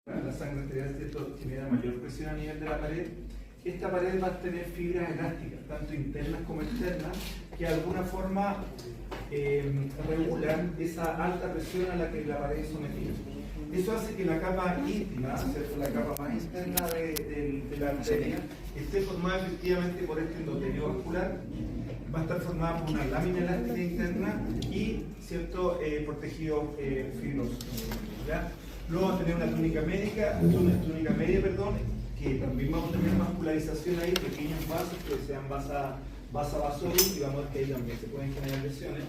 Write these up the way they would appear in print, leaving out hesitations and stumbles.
La sangre arterial, ¿cierto?, genera mayor presión a nivel de la pared. Esta pared va a tener fibras elásticas, tanto internas como externas, que de alguna forma regulan esa alta presión a la que la pared es sometida. Eso hace que la capa íntima, ¿cierto?, la capa más interna de la arteria, esté formada efectivamente por este endotelio vascular. Va a estar formada por una lámina elástica interna y cierto por tejido fibroso. ¿Ya? Luego vamos a tener una túnica media, que también vamos a tener vascularización ahí, pequeños vasos que sean vasovasos, y vamos a ver que ahí también se pueden generar lesiones.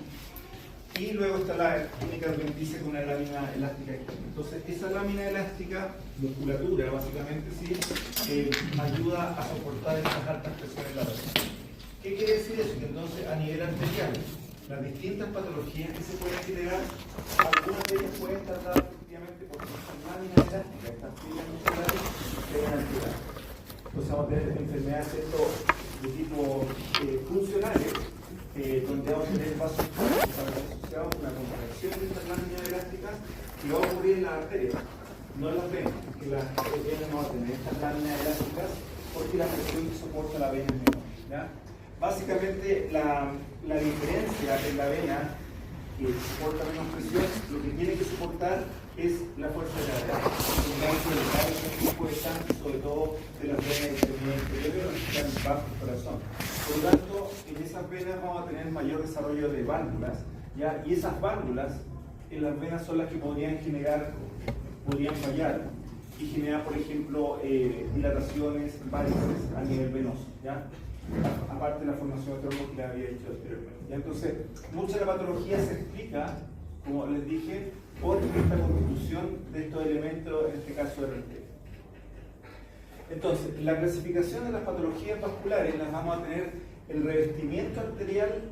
Y luego está la túnica adventicia con una lámina elástica externa. Entonces, esa lámina elástica, musculatura básicamente, sí, ayuda a soportar esas altas presiones en la pared. ¿Qué quiere decir eso? Que entonces, a nivel arterial, las distintas patologías que se pueden generar, algunas de ellas pueden estar dadas efectivamente por estas láminas elásticas, estas fibras musculares que deben alterar. Entonces, vamos a tener enfermedades de tipo funcionales, donde vamos a tener vasos asociados a una contracción de estas láminas elásticas que va a ocurrir en las arterias, no en las venas, porque las venas no van a tener estas láminas elásticas porque la presión que soporta la vena es menor. ¿Ya? Básicamente, la diferencia en la vena, que soporta menos presión, lo que tiene que soportar es la fuerza de gravedad, el tipo de sangre, sobre todo de las venas inferiores que están bajo el corazón. Por lo tanto, en esas venas vamos a tener mayor desarrollo de válvulas, ¿ya? Y esas válvulas en las venas son las que podrían fallar y generar, por ejemplo, dilataciones, varices a nivel venoso, ¿ya? Aparte de la formación de trombos que les había dicho anteriormente. Entonces, mucha de la patología se explica, como les dije, por esta constitución de estos elementos, en este caso de arteria. Entonces, la clasificación de las patologías vasculares las vamos a tener, el revestimiento arterial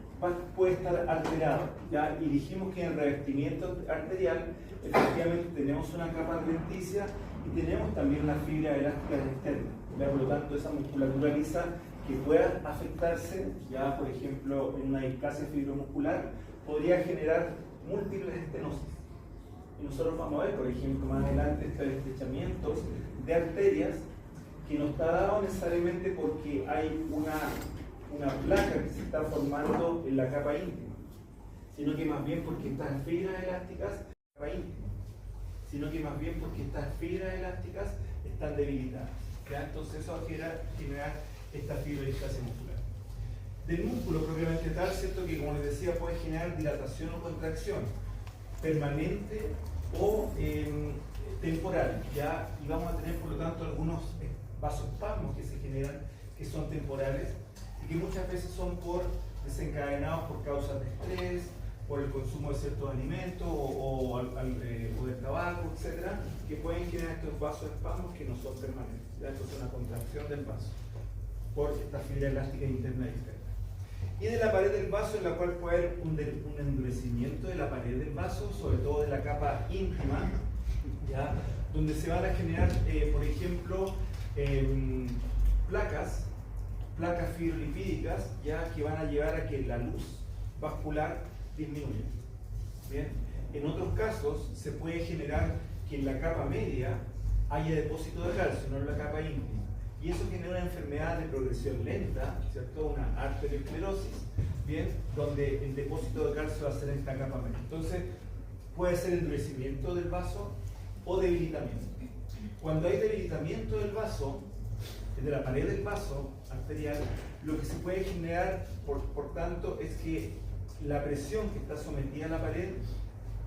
puede estar alterado, ¿ya? Y dijimos que en el revestimiento arterial efectivamente tenemos una capa adventicia y tenemos también una fibra elástica externa, ¿ya? Por lo tanto, esa musculatura lisa que pueda afectarse, ya por ejemplo en una displasia fibromuscular, podría generar múltiples estenosis. Y nosotros vamos a ver, por ejemplo, más adelante estos estrechamientos de arterias que no está dado necesariamente porque hay una placa que se está formando en la capa íntima, sino que más bien porque estas fibras elásticas están debilitadas. ¿Ya? Entonces eso va a generar esta fibrodistasia muscular. Del músculo propiamente tal, ¿cierto?, que como les decía puede generar dilatación o contracción permanente o temporal, ¿ya? Y vamos a tener por lo tanto algunos vasoespasmos que se generan que son temporales y que muchas veces son desencadenados por causas de estrés, por el consumo de ciertos alimentos o del tabaco, etcétera, que pueden generar estos vasoespasmos que no son permanentes, ¿ya? Esto es una contracción del vaso por esta fibra elástica interna y externa. Y de la pared del vaso, en la cual puede haber un endurecimiento de la pared del vaso, sobre todo de la capa íntima, ¿ya? Donde se van a generar, por ejemplo, placas fibrolipídicas, ¿ya? Que van a llevar a que la luz vascular disminuya. ¿Bien? En otros casos, se puede generar que en la capa media haya depósito de calcio, no en la capa íntima. Y eso genera una enfermedad de progresión lenta, ¿cierto? Una arteriosclerosis, ¿bien? Donde el depósito de calcio va a ser en esta capa media. Entonces, puede ser endurecimiento del vaso o debilitamiento. Cuando hay debilitamiento del vaso, de la pared del vaso arterial, lo que se puede generar, por tanto, es que la presión que está sometida a la pared,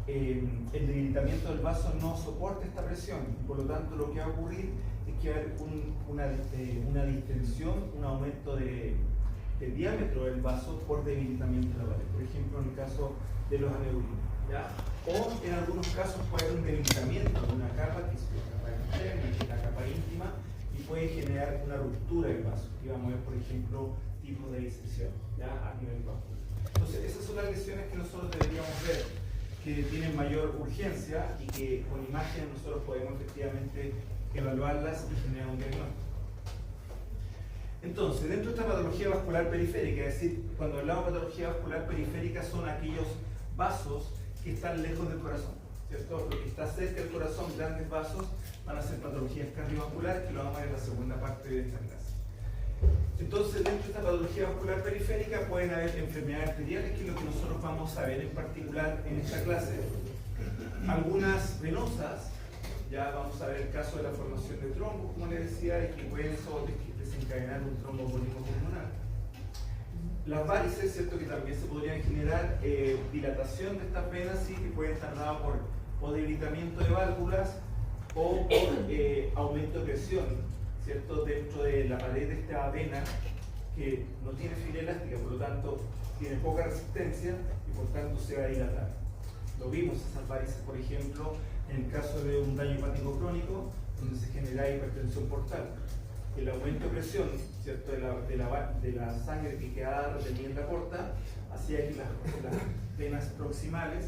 el debilitamiento del vaso no soporta esta presión. Por lo tanto, lo que va a ocurrir es que va a haber una distensión, un aumento de diámetro del vaso por debilitamiento de la pared. Por ejemplo, en el caso de los aneurismas, ¿ya? O en algunos casos puede haber un debilitamiento de una capa, que es la capa externa, que es la capa íntima, y puede generar una ruptura del vaso. Y vamos a ver, por ejemplo, tipos de disección, ¿ya? A nivel vascular. Entonces, esas son las lesiones que nosotros deberíamos ver, que tienen mayor urgencia y que con imágenes nosotros podemos efectivamente evaluarlas y generar un diagnóstico. Entonces, dentro de esta patología vascular periférica, es decir, cuando hablamos de patología vascular periférica son aquellos vasos que están lejos del corazón, ¿cierto? Lo que está cerca del corazón, grandes vasos, van a ser patologías cardiovasculares, que lo vamos a ver en la segunda parte de esta clase. Entonces, dentro de esta patología vascular periférica pueden haber enfermedades arteriales, que es lo que nosotros vamos a ver en particular en esta clase. Algunas venosas, ya vamos a ver el caso de la formación de trombos, como les decía, y que pueden desencadenar un tromboembolismo pulmonar. Las varices, ¿cierto?, que también se podrían generar dilatación de estas venas, sí, que pueden estar dadas por o debilitamiento de válvulas o por aumento de presión, ¿cierto?, dentro de la pared de esta vena, que no tiene fibra elástica, por lo tanto tiene poca resistencia y por tanto se va a dilatar. Lo vimos esas varices, por ejemplo, en el caso de un daño hepático crónico, donde se genera hipertensión portal. El aumento de presión, ¿cierto?, de la sangre que quedaba retenida en la porta hacía que las venas proximales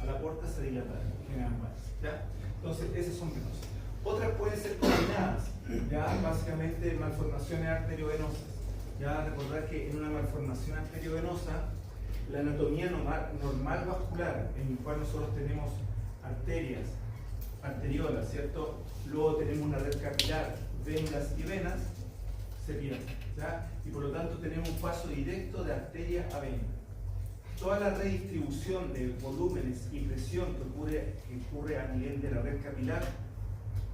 a la porta se dilataran, generan varices, ¿ya? Entonces, esas son venosas. Otras pueden ser combinadas, ya, básicamente malformaciones arteriovenosas. Ya recordar que en una malformación arteriovenosa, la anatomía normal vascular, en el cual nosotros tenemos arterias, arteriolas, ¿cierto? Luego tenemos una red capilar, venas y venas, se pierde, ¿ya? Y por lo tanto tenemos un paso directo de arteria a vena. Toda la redistribución de volúmenes y presión que ocurre a nivel de la red capilar,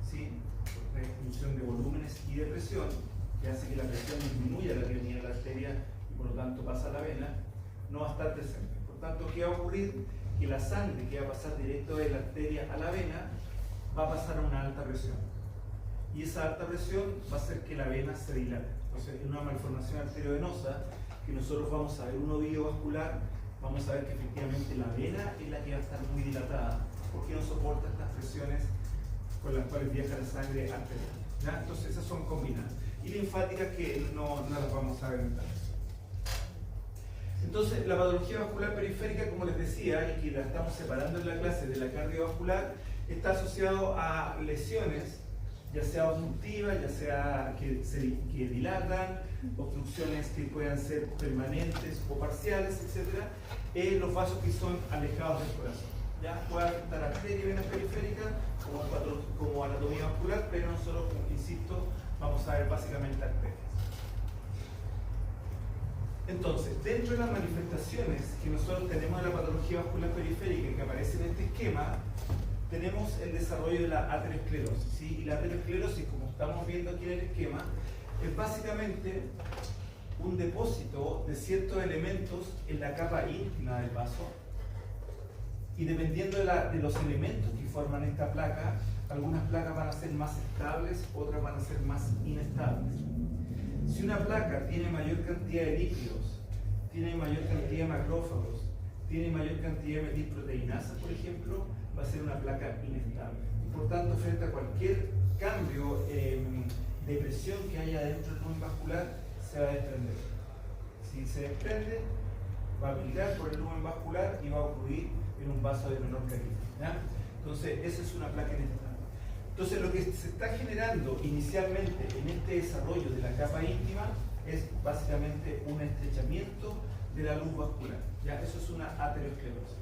¿sí?, redistribución de volúmenes y de presión, que hace que la presión disminuya la que venía de la arteria y por lo tanto pasa a la vena, no va a estar presente. Por tanto, ¿qué va a ocurrir? Que la sangre que va a pasar directo de la arteria a la vena va a pasar a una alta presión. Y esa alta presión va a hacer que la vena se dilate. Entonces, en una malformación arteriovenosa, que nosotros vamos a ver un ovillo vascular, vamos a ver que efectivamente la vena es la que va a estar muy dilatada, porque no soporta estas presiones con las cuales viaja la sangre arterial, ¿ya? Entonces, esas son combinadas. Y linfáticas que no las vamos a ver en detalle. Entonces, la patología vascular periférica, como les decía, y que la estamos separando en la clase de la cardiovascular, está asociado a lesiones, ya sea obstructivas, ya sea que dilatan, obstrucciones que puedan ser permanentes o parciales, etc., en los vasos que son alejados del corazón. Ya puede afectar arterias y venas periféricas como anatomía vascular, pero nosotros, insisto, vamos a ver básicamente arterias. Entonces, dentro de las manifestaciones que nosotros tenemos de la patología vascular periférica que aparece en este esquema, tenemos el desarrollo de la aterosclerosis, ¿sí? Y la aterosclerosis, como estamos viendo aquí en el esquema, es básicamente un depósito de ciertos elementos en la capa íntima del vaso, y dependiendo de los elementos que forman esta placa, algunas placas van a ser más estables, otras van a ser más inestables. Si una placa tiene mayor cantidad de lípidos, tiene mayor cantidad de macrófagos, tiene mayor cantidad de metilproteinasas, por ejemplo, va a ser una placa inestable. Y por tanto, frente a cualquier cambio de presión que haya dentro del lumen vascular, se va a desprender. Si se desprende, va a migrar por el lumen vascular y va a ocurrir en un vaso de menor calibre, ¿ya? Entonces, esa es una placa inestable. Entonces, lo que se está generando inicialmente en este desarrollo de la capa íntima es básicamente un estrechamiento de la luz vascular, ¿ya? Eso es una aterosclerosis.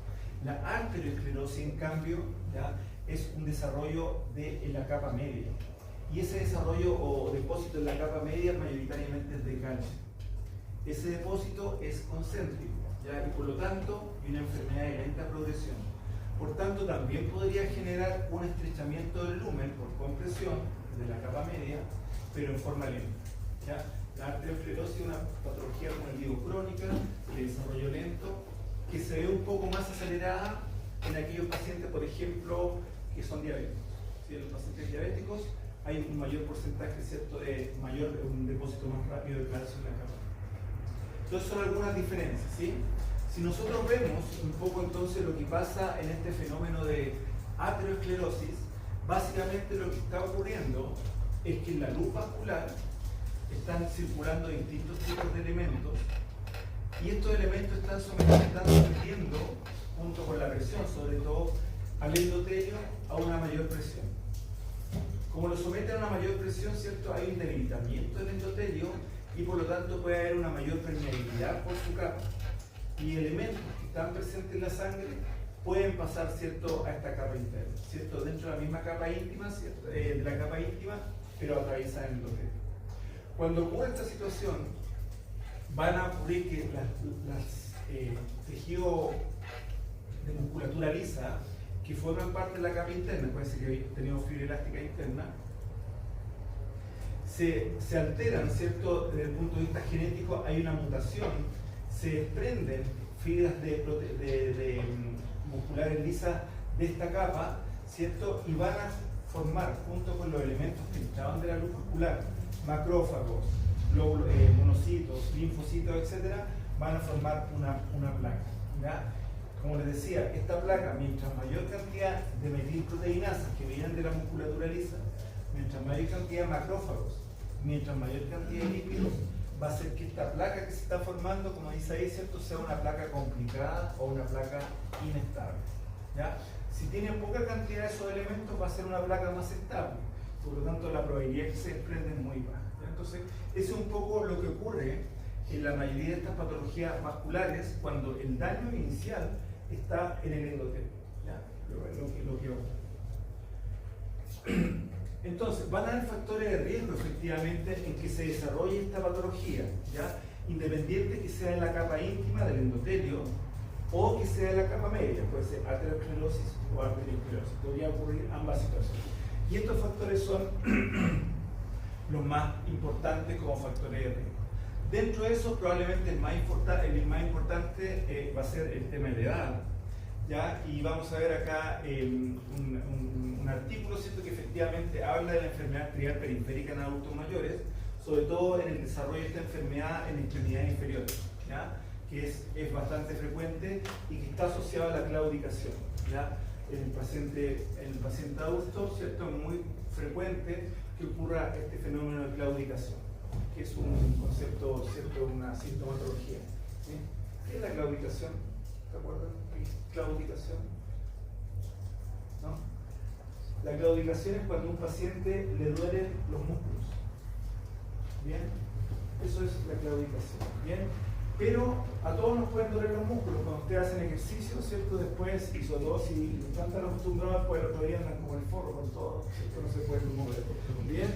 La arteriosclerosis, en cambio, ¿ya?, es un desarrollo en la capa media. Y ese desarrollo o depósito en la capa media mayoritariamente es de calcio. Ese depósito es concéntrico, ¿ya?, y por lo tanto, hay una enfermedad de lenta progresión. Por tanto, también podría generar un estrechamiento del lumen por compresión de la capa media, pero en forma lenta, ¿ya? La arteriosclerosis es una patología, como digo, crónica, de desarrollo lento, que se ve un poco más acelerada en aquellos pacientes, por ejemplo, que son diabéticos. ¿Sí? En los pacientes diabéticos hay un mayor porcentaje, ¿cierto?, un depósito más rápido de calcio en la capa. Entonces, son algunas diferencias, ¿sí? Si nosotros vemos un poco entonces lo que pasa en este fenómeno de aterosclerosis, básicamente lo que está ocurriendo es que en la luz vascular están circulando distintos tipos de elementos, y estos elementos están sometiendo, junto con la presión, sobre todo al endotelio, a una mayor presión. Como lo someten a una mayor presión, ¿cierto?, hay un debilitamiento del endotelio y por lo tanto puede haber una mayor permeabilidad por su capa. Y elementos que están presentes en la sangre pueden pasar, ¿cierto?, a esta capa interna, ¿cierto?, dentro de la misma capa íntima, ¿cierto?, de la capa íntima, pero atraviesan el endotelio. Cuando ocurre esta situación, van a ocurrir que tejidos de musculatura lisa que forman parte de la capa interna, puede ser que haya tenido fibra elástica interna, se alteran, ¿cierto?, desde el punto de vista genético. Hay una mutación, se desprenden fibras de musculares lisas de esta capa, ¿cierto?, y van a formar, junto con los elementos que entraban de la luz muscular, macrófagos, monocitos, linfocitos, etc., van a formar una placa, ¿ya? Como les decía, esta placa, mientras mayor cantidad de metilproteinasas que vienen de la musculatura lisa, mientras mayor cantidad de macrófagos, mientras mayor cantidad de lípidos, va a hacer que esta placa que se está formando, como dice ahí, ¿cierto?, sea una placa complicada o una placa inestable, ¿ya? Si tiene poca cantidad de esos elementos, va a ser una placa más estable, por lo tanto la probabilidad de que se desprenda es muy baja, ¿ya? Entonces, eso es un poco lo que ocurre en la mayoría de estas patologías vasculares cuando el daño inicial está en el endotelio, ¿ya? Lo que ocurre. Entonces, van a haber factores de riesgo efectivamente en que se desarrolle esta patología, ¿ya?, independiente que sea en la capa íntima del endotelio o que sea en la capa media, puede ser aterosclerosis o arteriosclerosis, podría ocurrir ambas situaciones. Y estos factores son los más importantes como factores de riesgo. Dentro de eso, probablemente el más importante va a ser el tema de edad, ¿ya? Y vamos a ver acá un artículo, ¿cierto?, que efectivamente habla de la enfermedad arterial periférica en adultos mayores, sobre todo en el desarrollo de esta enfermedad en extremidades inferiores, ¿ya?, que es bastante frecuente y que está asociada a la claudicación, ¿ya? En el paciente adulto, ¿cierto?, es muy frecuente que ocurra este fenómeno de claudicación, que es un concepto, ¿cierto?, una sintomatología, ¿sí? ¿Qué es la claudicación? ¿Te acuerdas? ¿Qué es claudicación? ¿No? La claudicación es cuando a un paciente le duelen los músculos. ¿Bien? Eso es la claudicación. ¿Bien? Pero a todos nos pueden doler los músculos cuando ustedes hacen ejercicio, ¿cierto? Después, y sobre todo si están tan acostumbrados, pues el otro día andan como el forro con todo, ¿cierto? No se pueden mover. ¿Bien?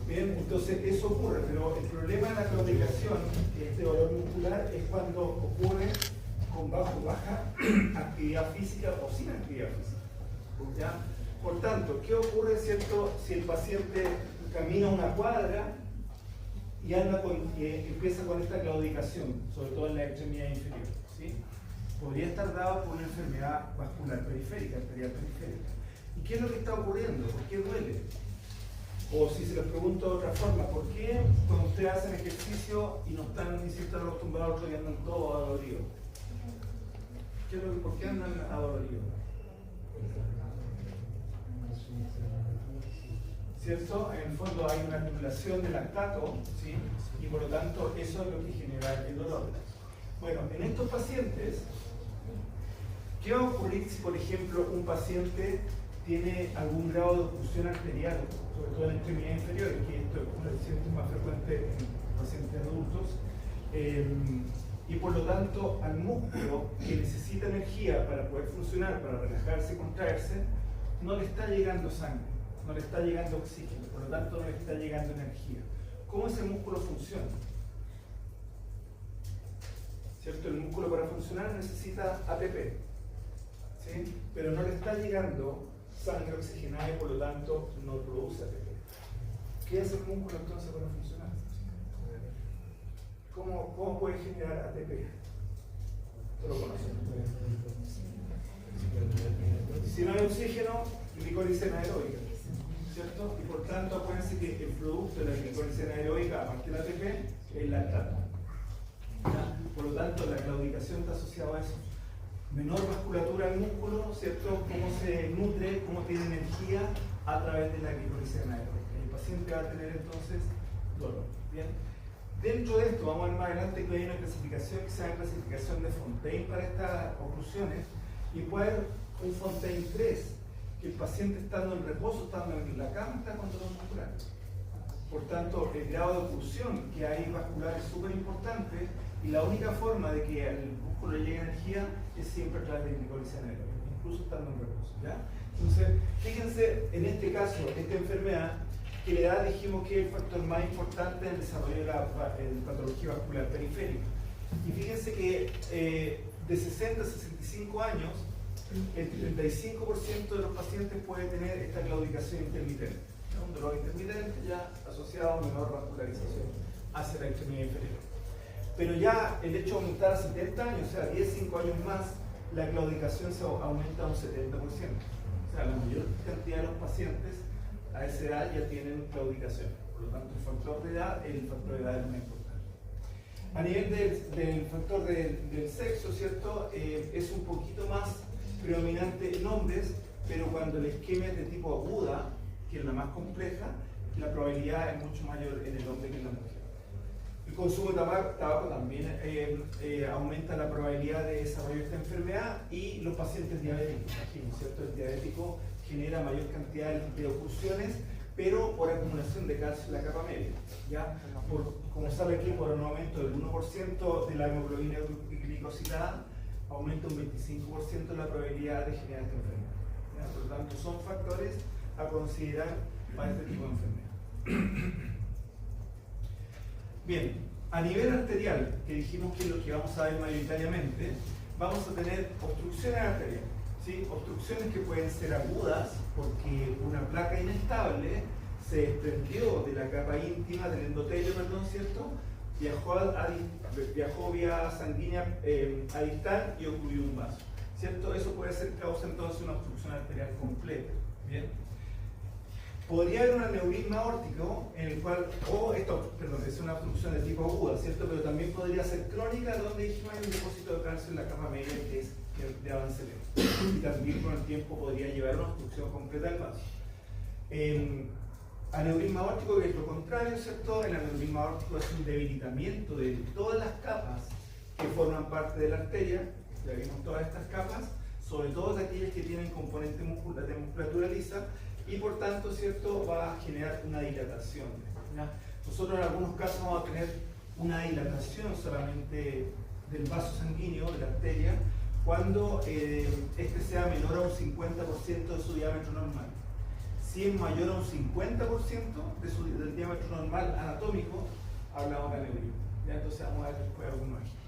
Bien, entonces eso ocurre, pero el problema de la claudicación, este dolor muscular, es cuando ocurre con baja actividad física o sin actividad física, ¿ya? Por tanto, ¿qué ocurre, cierto, si el paciente camina una cuadra y empieza con esta claudicación, sobre todo en la extremidad inferior, ¿sí? Podría estar dado por una enfermedad vascular periférica, arterial periférica. ¿Y qué es lo que está ocurriendo? ¿Por qué duele? O si se los pregunto de otra forma, ¿por qué cuando ustedes hacen ejercicio y no están ni siquiera acostumbrados y andan todos adoloridos? ¿Por qué andan adoloridos? ¿Cierto? En el fondo hay una acumulación de lactato, ¿sí? Y por lo tanto eso es lo que genera el dolor. Bueno, en estos pacientes, ¿qué va a ocurrir si, por ejemplo, un paciente tiene algún grado de obstrucción arterial, sobre todo en extremidades inferiores, que esto es más frecuente en pacientes adultos, y por lo tanto al músculo que necesita energía para poder funcionar, para relajarse y contraerse, no le está llegando sangre, no le está llegando oxígeno, por lo tanto no le está llegando energía. ¿Cómo ese músculo funciona? ¿Cierto? El músculo para funcionar necesita ATP, ¿sí? Pero no le está llegando sangre oxigenada y por lo tanto no produce ATP. ¿Qué hace el músculo entonces para funcionar? ¿Cómo puede generar ATP? ¿Lo conocen? Si no hay oxígeno, glicolisis anaeróbica, ¿cierto? Y por tanto, acuérdense que el producto de la glicolisis anaeróbica, aparte del ATP, es lactato. ¿Ya? Por lo tanto, la claudicación está asociada a eso. Menor vasculatura del músculo, ¿cierto? Cómo se nutre, cómo tiene energía a través de la glicolisis anaeróbica. El paciente va a tener entonces dolor. ¿Bien? Dentro de esto, vamos a ver más adelante que hay una clasificación que se llama clasificación de Fontaine para estas oclusiones, y puede haber un Fontaine 3, que el paciente estando en reposo, estando en la cama, está con dolor muscular. Por tanto, el grado de oclusión que hay vascular es súper importante y la única forma de que al músculo le llegue energía es siempre a través de glicólisis anaeróbica, incluso estando en reposo, ¿ya? Entonces, fíjense en este caso, esta enfermedad, que la edad dijimos que es el factor más importante en el desarrollo de la patología vascular periférica. Y fíjense que de 60 a 65 años, el 35% de los pacientes puede tener esta claudicación intermitente. ¿No? Un dolor intermitente ya asociado a menor vascularización hacia la extremidad inferior. Pero ya el hecho de aumentar a 70 años, o sea, 5 años más, la claudicación se aumenta a un 70%. O sea, la mayor cantidad de los pacientes a esa edad ya tienen claudicación. Por lo tanto, el factor de edad es el más importante. A nivel del factor del sexo, ¿cierto? Es un poquito más predominante en hombres, pero cuando la isquemia es de tipo aguda, que es la más compleja, la probabilidad es mucho mayor en el hombre que en la mujer. El consumo de tabaco también aumenta la probabilidad de desarrollar esta enfermedad, y los pacientes diabéticos, ¿cierto? El diabético genera mayor cantidad de oclusiones, pero por acumulación de calcio en la capa media, ¿ya? Como sale aquí, por un aumento del 1% de la hemoglobina glicosilada, aumenta un 25% la probabilidad de generar esta enfermedad, ¿ya? Por lo tanto, son factores a considerar para este tipo de enfermedad. Bien, a nivel arterial, que dijimos que es lo que vamos a ver mayoritariamente, vamos a tener obstrucciones arteriales, ¿sí? Obstrucciones que pueden ser agudas porque una placa inestable se desprendió de la capa íntima del endotelio, ¿cierto? Viajó vía sanguínea a distal y ocurrió un vaso, ¿cierto? Eso puede ser causa entonces una obstrucción arterial completa, ¿bien? Podría haber un aneurisma aórtico en el cual, es una obstrucción de tipo aguda, ¿cierto? Pero también podría ser crónica, donde dijimos hay un depósito de calcio en la capa media que es de avance lento. Y también con el tiempo podría llevar a una obstrucción completa del vaso. Aneurisma aórtico, que es lo contrario, ¿cierto? El aneurisma aórtico es un debilitamiento de todas las capas que forman parte de la arteria. Ya vimos todas estas capas, sobre todo de aquellas que tienen componente de musculatura lisa, y por tanto, ¿cierto?, va a generar una dilatación, ¿ya? Nosotros en algunos casos vamos a tener una dilatación solamente del vaso sanguíneo, de la arteria, cuando este sea menor a un 50% de su diámetro normal. Si es mayor a un 50% del diámetro normal anatómico, hablamos de aneurisma, ¿ya? Entonces vamos a ver después algunos ejemplos.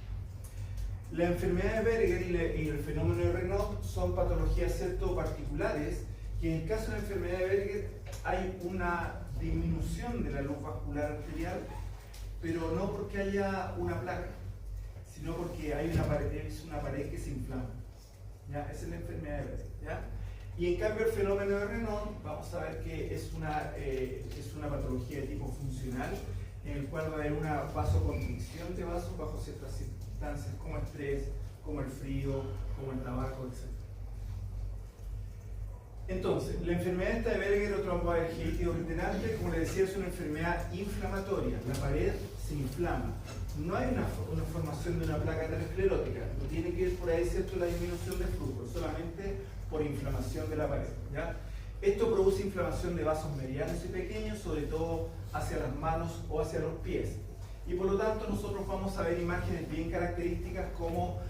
La enfermedad de Berger y el fenómeno de Raynaud son patologías, ¿cierto?, particulares, que en el caso de la enfermedad de Berger hay una disminución de la luz vascular arterial, pero no porque haya una placa, sino porque hay una pared que se inflama, ¿ya? Esa es la enfermedad de Berger, ¿ya? Y en cambio el fenómeno de Raynaud, vamos a ver que es una patología de tipo funcional, en el cual va a haber una vasoconstricción de vasos bajo ciertas circunstancias, como el estrés, como el frío, como el tabaco, etc. Entonces, la enfermedad esta de Berger o tromboarteritis obliterante, como les decía, es una enfermedad inflamatoria. La pared se inflama. No hay una formación de una placa aterosclerótica. No tiene que ir por ahí, ¿cierto?, la disminución de flujo, solamente por inflamación de la pared, ¿ya? Esto produce inflamación de vasos medianos y pequeños, sobre todo hacia las manos o hacia los pies. Y por lo tanto, nosotros vamos a ver imágenes bien características como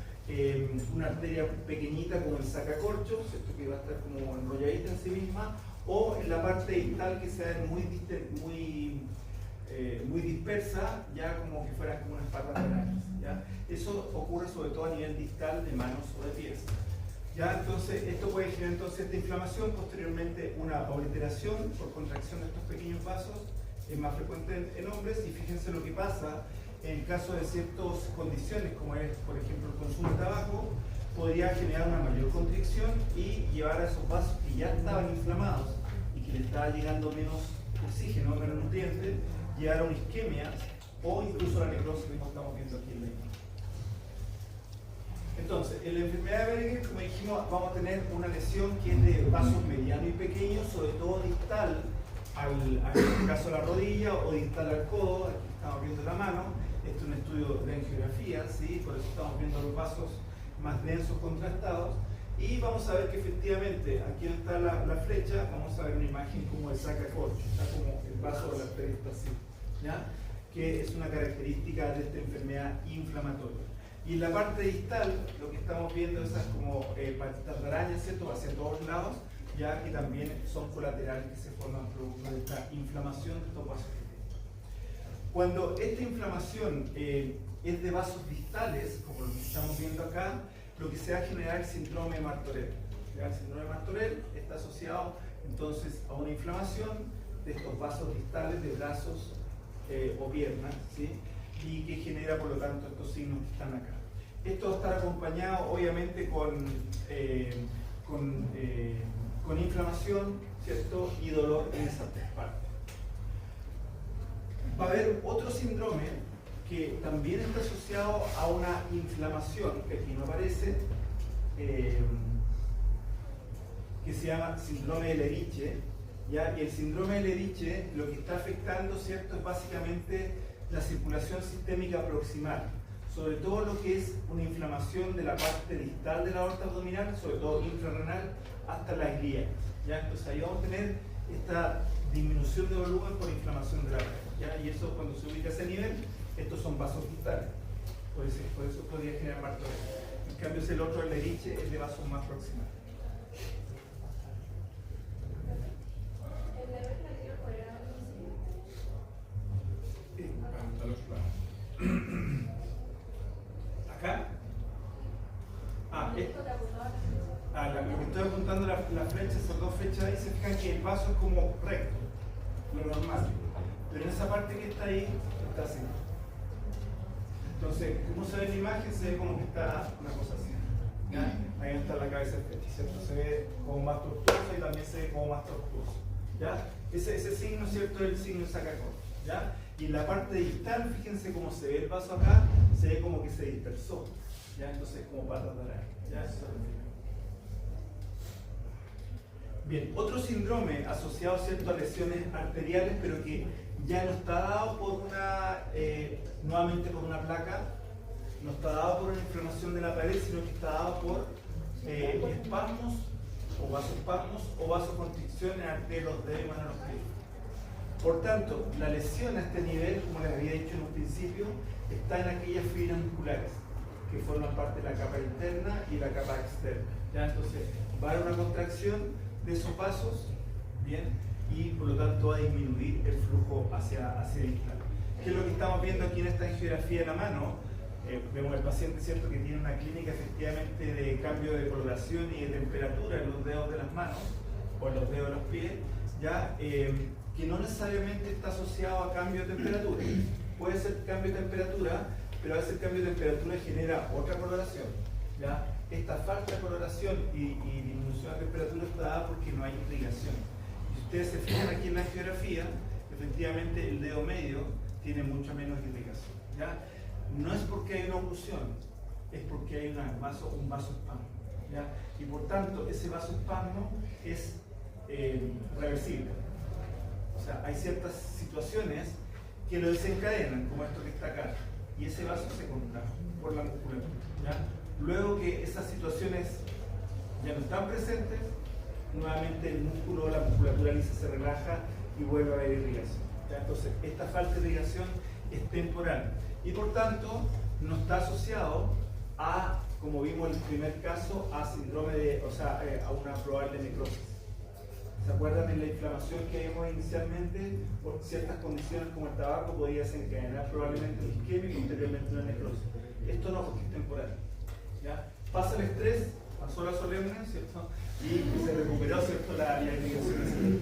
una arteria pequeñita como el sacacorchos, ¿cierto?, que va a estar como enrolladita en sí misma, o en la parte distal que sea muy dispersa, ya como que fueran como unas patas de arañas, ¿ya? Eso ocurre sobre todo a nivel distal de manos o de pies, ¿ya? Entonces, esto puede generar entonces esta inflamación, posteriormente una obliteración por contracción de estos pequeños vasos, es más frecuente en hombres, y fíjense lo que pasa en el caso de ciertas condiciones, como es, por ejemplo, el consumo de tabaco, podría generar una mayor constricción y llevar a esos vasos que ya estaban inflamados y que le estaba llegando menos oxígeno, menos nutrientes, llegar a una isquemia o incluso la necrosis, como estamos viendo aquí en la imagen. Entonces, en la enfermedad de Berger, como dijimos, vamos a tener una lesión que es de vasos medianos y pequeños, sobre todo distal en este caso a la rodilla o distal al codo. Aquí estamos viendo la mano. Este es un estudio de angiografía, ¿sí? Por eso estamos viendo los vasos más densos contrastados. Y vamos a ver que efectivamente, aquí donde está la flecha, vamos a ver una imagen como de sacacorcho, está como el vaso de la arteria está así, ¿ya? Que es una característica de esta enfermedad inflamatoria. Y en la parte distal, lo que estamos viendo es esas como patitas de araña, ¿cierto? Hacia todos lados, ya que también son colaterales que se forman producto de esta inflamación de estos vasos. Cuando esta inflamación es de vasos distales, como lo que estamos viendo acá, lo que se va a generar es el síndrome de Martorell. El síndrome de Martorell está asociado entonces a una inflamación de estos vasos distales de brazos o piernas, ¿sí? Y que genera por lo tanto estos signos que están acá. Esto va a estar acompañado obviamente con inflamación, ¿cierto? Y dolor en esa parte. Va a haber otro síndrome que también está asociado a una inflamación, que aquí no aparece, que se llama síndrome de Leriche, ¿ya? Y el síndrome de Leriche lo que está afectando, ¿cierto?, es básicamente la circulación sistémica proximal, sobre todo lo que es una inflamación de la parte distal de la aorta abdominal, sobre todo infrarrenal, hasta las ilíacas, ¿ya? Entonces ahí vamos a tener esta disminución de volumen por inflamación de la red, ¿ya? Y eso cuando se ubica a ese nivel, estos son vasos distales, por eso podría generar Martorell. En cambio, el otro, el Leriche, es de vasos más proximales. ¿Acá? Lo que estoy apuntando la flecha, esas dos flechas ahí, se fijan que el vaso es como recto, lo normal. Pero en esa parte que está ahí, está así. Entonces, como se ve en la imagen, se ve como que está una cosa así, ¿ya? Ahí está la cabeza del flecha, ¿cierto? Se ve como más tortuoso y también se ve como más tortuoso, ¿ya? Ese signo, ¿cierto?, es el signo sacacorcho, ¿ya? Y en la parte distal, fíjense cómo se ve el vaso acá, se ve como que se dispersó, ¿ya? Entonces, como patas de araña, ¿ya? Eso significa. Bien, otro síndrome asociado, ¿cierto?, a lesiones arteriales, pero que ya no está dado por nuevamente por una placa, no está dado por una inflamación de la pared, sino que está dado por espasmos o vasoconstricción en arterias de los dedos y manos de los pies. Por tanto, la lesión a este nivel, como les había dicho en un principio, está en aquellas fibras musculares que forman parte de la capa interna y la capa externa, ¿ya? Entonces, va a haber una contracción de esos vasos, ¿bien? Y por lo tanto va a disminuir el flujo hacia distal. ¿Qué es lo que estamos viendo aquí en esta angiografía de la mano? Vemos al paciente, ¿cierto?, que tiene una clínica efectivamente de cambio de coloración y de temperatura en los dedos de las manos o en los dedos de los pies, ¿ya? Que no necesariamente está asociado a cambio de temperatura. Puede ser cambio de temperatura, pero a veces el cambio de temperatura genera otra coloración, ¿ya? Esta falta de coloración y disminución de temperatura está dada porque no hay irrigación. Y si ustedes se fijan aquí en la angiografía, efectivamente el dedo medio tiene mucha menos irrigación, ¿ya? No es porque hay una oclusión, es porque hay un vasoespasmo, ¿ya? Y por tanto ese vasoespasmo es reversible. O sea, hay ciertas situaciones que lo desencadenan, como esto que está acá, y ese vaso se contrae por la musculatura, ¿ya? Luego que esas situaciones ya no están presentes, nuevamente el músculo o la musculatura lisa se relaja y vuelve a haber irrigación, ¿ya? Entonces, esta falta de irrigación es temporal y por tanto no está asociado a, como vimos en el primer caso, a síndrome a una probable necrosis. ¿Se acuerdan de la inflamación que vimos inicialmente? Por ciertas condiciones como el tabaco podía desencadenar probablemente un isquemia y posteriormente una necrosis. Esto no, porque es temporal, ¿ya? Pasa el estrés, pasó la solemne, ¿cierto? Y se recuperó, ¿cierto?, la irrigación.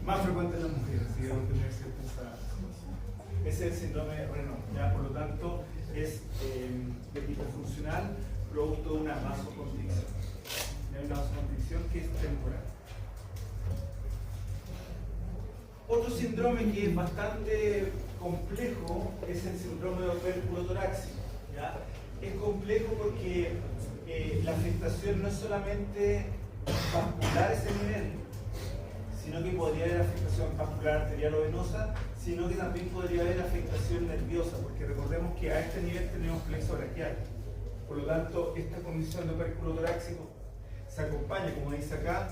Más frecuente en las mujeres, si debemos tener cierta situación. Ese es el síndrome de Raynaud, ¿ya? Por lo tanto, es de tipo funcional, producto de una vasoconstricción. Hay una vasoconstricción que es temporal. Otro síndrome que es bastante complejo es el síndrome de opérculo torácico, ¿ya? Es complejo porque la afectación no es solamente vascular a ese nivel, sino que podría haber afectación vascular arterial o venosa, sino que también podría haber afectación nerviosa, porque recordemos que a este nivel tenemos plexo braquial. Por lo tanto, esta condición de opérculo torácico se acompaña, como dice acá,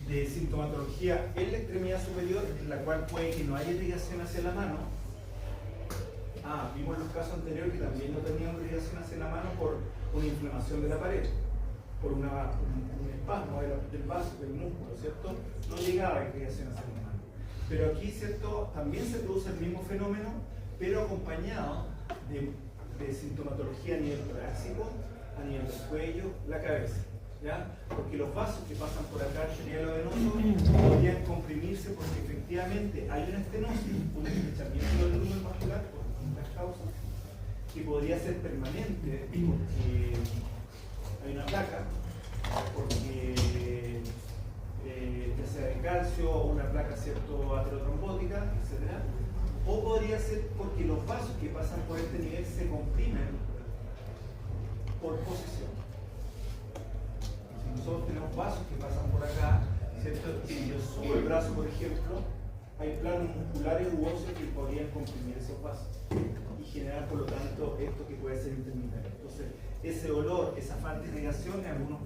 de sintomatología en la extremidad superior, en la cual puede que no haya irrigación hacia la mano. Vimos en los casos anteriores que también no tenían irrigación hacia la mano por una inflamación de la pared, por un espasmo del vaso, del músculo, ¿cierto? No llegaba irrigación hacia la mano. Pero aquí, ¿cierto? También se produce el mismo fenómeno, pero acompañado de sintomatología a nivel torácico, a nivel del cuello, la cabeza. ¿Ya? Porque los vasos que pasan por acá arterial o venoso podrían comprimirse porque efectivamente hay una estenosis, un estrechamiento del lumen vascular por distintas causas, que podría ser permanente porque hay una placa, porque ya sea de calcio o una placa, ¿cierto?, aterotrombótica, etc. O podría ser porque los vasos que pasan por este nivel se comprimen por posición. Nosotros tenemos vasos que pasan por acá, ¿cierto? Si yo subo el brazo, por ejemplo, hay planos musculares u óseos que podrían comprimir esos vasos y generar, por lo tanto, esto que puede ser intermitente. Entonces, ese dolor, esa falta de irrigación, en algunos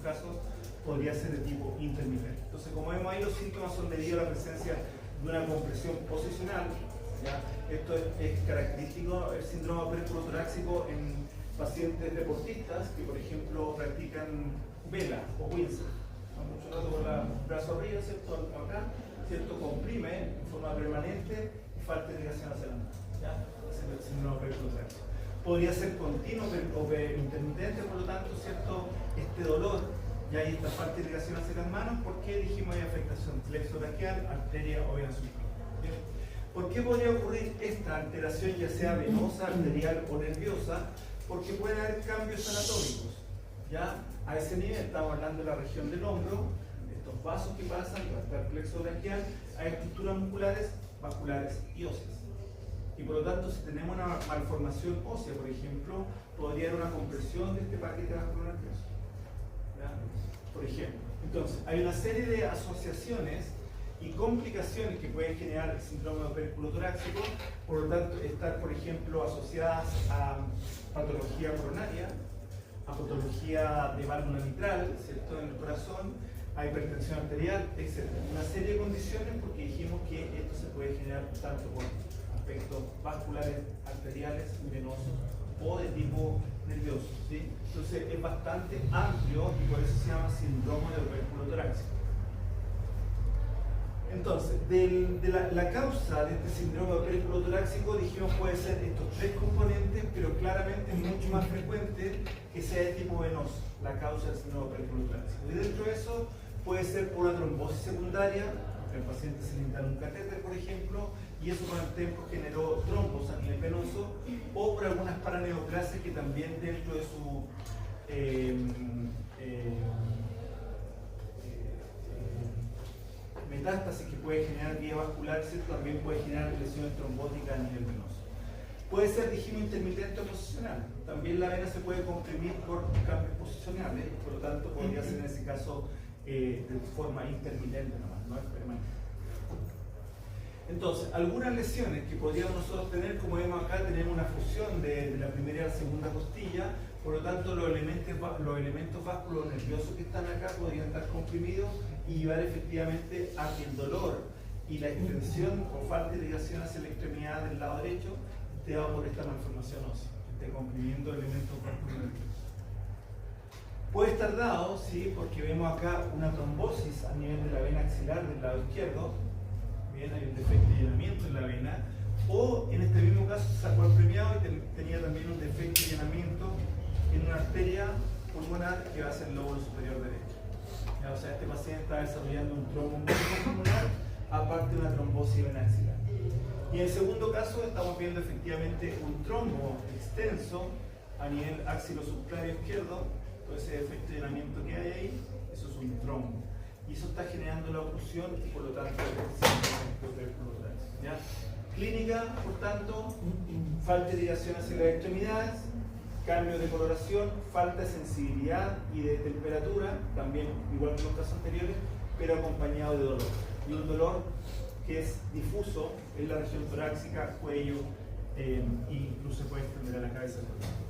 casos, podría ser de tipo intermitente. Entonces, como vemos ahí, los síntomas son debido a la presencia de una compresión posicional. ¿Ya? Esto es característico del síndrome operculotorácico en pacientes deportistas que, por ejemplo, practican vela o windsurf. Mucho rato con el brazo arriba, ¿cierto? Acá, ¿cierto? Comprime en forma permanente y falta de irrigación hacia la mano. ¿Ya? Ese es el síndrome operculotorácico. Podría ser continuo o intermitente, por lo tanto, ¿cierto? Este dolor, ya hay esta falta de irrigación hacia las manos, porque dijimos hay afectación plexo braquial, arteria o vena superior. ¿Por qué podría ocurrir esta alteración, ya sea venosa, arterial o nerviosa? Porque pueden haber cambios anatómicos. ¿Ya? A ese nivel estamos hablando de la región del hombro, estos vasos que pasan, va a estar plexo braquial, hay estructuras musculares, vasculares y óseas. Y por lo tanto, si tenemos una malformación ósea, por ejemplo, podría haber una compresión de este paquete vascular nervioso. ¿Ya? Por ejemplo. Entonces, hay una serie de asociaciones y complicaciones que pueden generar el síndrome operculotorácico, por lo tanto, estar, por ejemplo, asociadas a patología coronaria, a patología de válvula mitral, ¿cierto?, en el corazón, a hipertensión arterial, etc. Una serie de condiciones, porque dijimos que esto se puede generar tanto por aspectos vasculares, arteriales, venosos o de tipo nervioso. ¿Sí? Entonces es bastante amplio y por eso se llama síndrome de operculotorácico. Entonces, la causa de este síndrome operculotorácico, dijimos, puede ser estos tres componentes, pero claramente es mucho más frecuente que sea de tipo venoso, la causa del síndrome operculotorácico. Y dentro de eso puede ser por una trombosis secundaria, que el paciente se le instala un catéter, por ejemplo, y eso con el tiempo generó trombos a nivel venoso, o por algunas paraneoplasias que también dentro de su metástasis que puede generar vía vascular, ¿cierto? También puede generar lesiones trombóticas a nivel venoso. Puede ser, dijimos, intermitente o posicional. También la vena se puede comprimir por cambios posicionales, por lo tanto podría ser en ese caso de forma intermitente nomás, no es permanente. Entonces, algunas lesiones que podríamos nosotros tener, como vemos acá, tenemos una fusión de la primera y la segunda costilla, por lo tanto los elementos vasculonerviosos que están acá podrían estar comprimidos y llevar efectivamente a que el dolor y la extensión o falta de irrigación hacia la extremidad del lado derecho esté dado por esta malformación ósea, esté comprimiendo elementos vasculonerviosos. Puede estar dado, sí, porque vemos acá una trombosis a nivel de la vena axilar del lado izquierdo. Bien, hay un defecto de llenamiento en la vena, o en este mismo caso se sacó el premiado y tenía también un defecto de llenamiento en una arteria pulmonar que va hacia el lóbulo superior derecho. Ya, o sea, este paciente está desarrollando un trombo pulmonar aparte de una trombosis vena axilar. Y en el segundo caso estamos viendo efectivamente un trombo extenso a nivel axilo-subclavio izquierdo, todo ese defecto de llenamiento que hay ahí, eso es un trombo. Y eso está generando la oclusión y por lo tanto ¿ya? Clínica, por tanto, falta de irrigación hacia las extremidades, cambio de coloración, falta de sensibilidad y de temperatura, también igual que en los casos anteriores, pero acompañado de dolor. Y un dolor que es difuso en la región torácica, cuello, e incluso puede extender a la cabeza.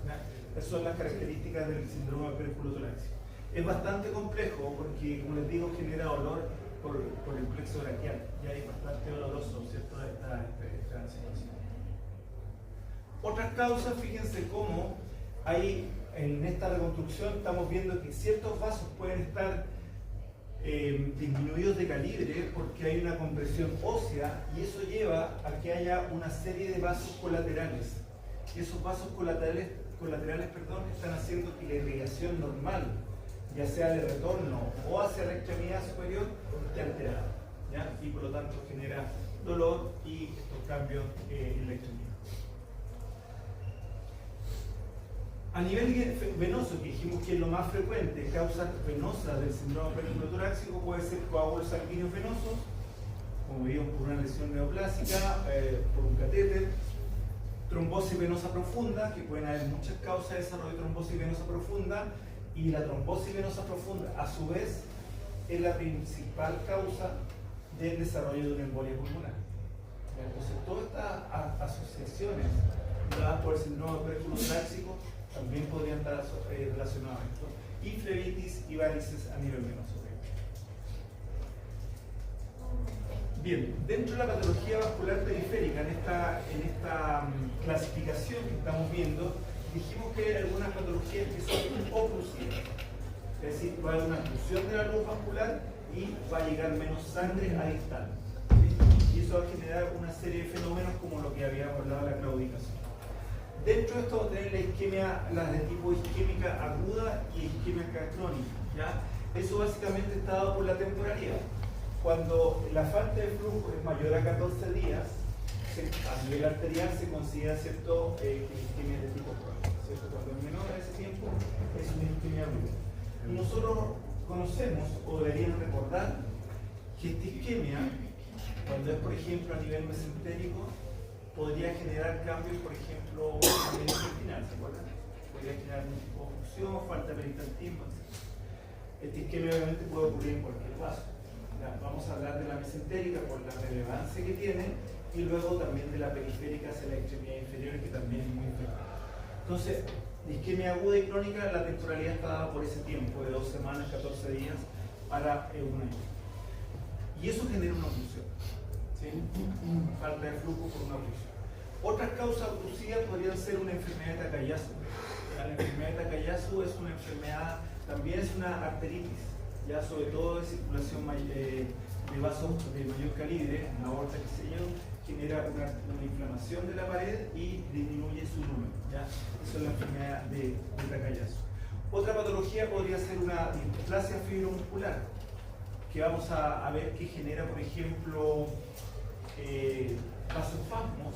¿Ya? Esas son las características del síndrome operculotorácico. Es bastante complejo porque, como les digo, genera dolor por el plexo braquial. Ya es bastante doloroso, ¿cierto? Esta situación. Otras causas, fíjense cómo hay en esta reconstrucción estamos viendo que ciertos vasos pueden estar disminuidos de calibre porque hay una compresión ósea y eso lleva a que haya una serie de vasos colaterales. Y esos vasos colaterales están haciendo que la irrigación normal, ya sea de retorno o hacia la extremidad superior, esté alterada, ¿ya? Y por lo tanto genera dolor y estos cambios en la extremidad. A nivel venoso, que dijimos que es lo más frecuente, causas venosas del síndrome perineotorácico puede ser coágulos sanguíneos venosos, como vimos por una lesión neoplásica, por un catéter, trombosis venosa profunda, que pueden haber muchas causas de desarrollo de trombosis venosa profunda, y la trombosis venosa profunda, a su vez, es la principal causa del desarrollo de una embolia pulmonar. Entonces, todas estas asociaciones dadas por el síndrome perineotorácico también podrían estar relacionadas a esto, y flebitis y varices a nivel venoso. Bien, dentro de la patología vascular periférica, en esta clasificación que estamos viendo, dijimos que hay algunas patologías que son oclusivas, es decir, va a haber una oclusión de la luz vascular y va a llegar menos sangre a distal, ¿sí? Y eso va a generar una serie de fenómenos como lo que habíamos hablado de la claudicación. Dentro de esto vamos a tener la isquemia, las de tipo isquémica aguda y isquémica crónica, ¿ya? Eso básicamente está dado por la temporalidad. Cuando la falta de flujo es mayor a 14 días, a nivel arterial se considera, ¿cierto?, isquemia de tipo crónica, ¿cierto? Cuando es menor a ese tiempo es una isquemia aguda. Y nosotros conocemos, o deberían recordar, que esta isquemia, cuando es, por ejemplo, a nivel mesentérico, podría generar cambios, por ejemplo, a nivel intestinal, ¿se acuerdan? Podría generar un tipo de obstrucción, falta de peristaltismo, etc. Esta isquemia obviamente puede ocurrir en cualquier vaso. Ya, vamos a hablar de la mesentérica por la relevancia que tiene y luego también de la periférica hacia la extremidad inferior, que también es muy frecuente. Entonces, la isquemia aguda y crónica, la temporalidad está dada por ese tiempo de 2 semanas, 14 días para un año. Y eso genera una oclusión, ¿sí? Falta de flujo por una oclusión. Otras causas oclusivas podrían ser una enfermedad de Takayasu. La enfermedad de Takayasu es una enfermedad, también es una arteritis, ya sobre todo de circulación de vasos de mayor calibre, una aorta, qué sé yo, genera una inflamación de la pared y disminuye su número, ¿ya? Eso es la enfermedad de Takayasu. Otra patología podría ser una displasia fibromuscular, que vamos a ver que genera, por ejemplo, vasospasmos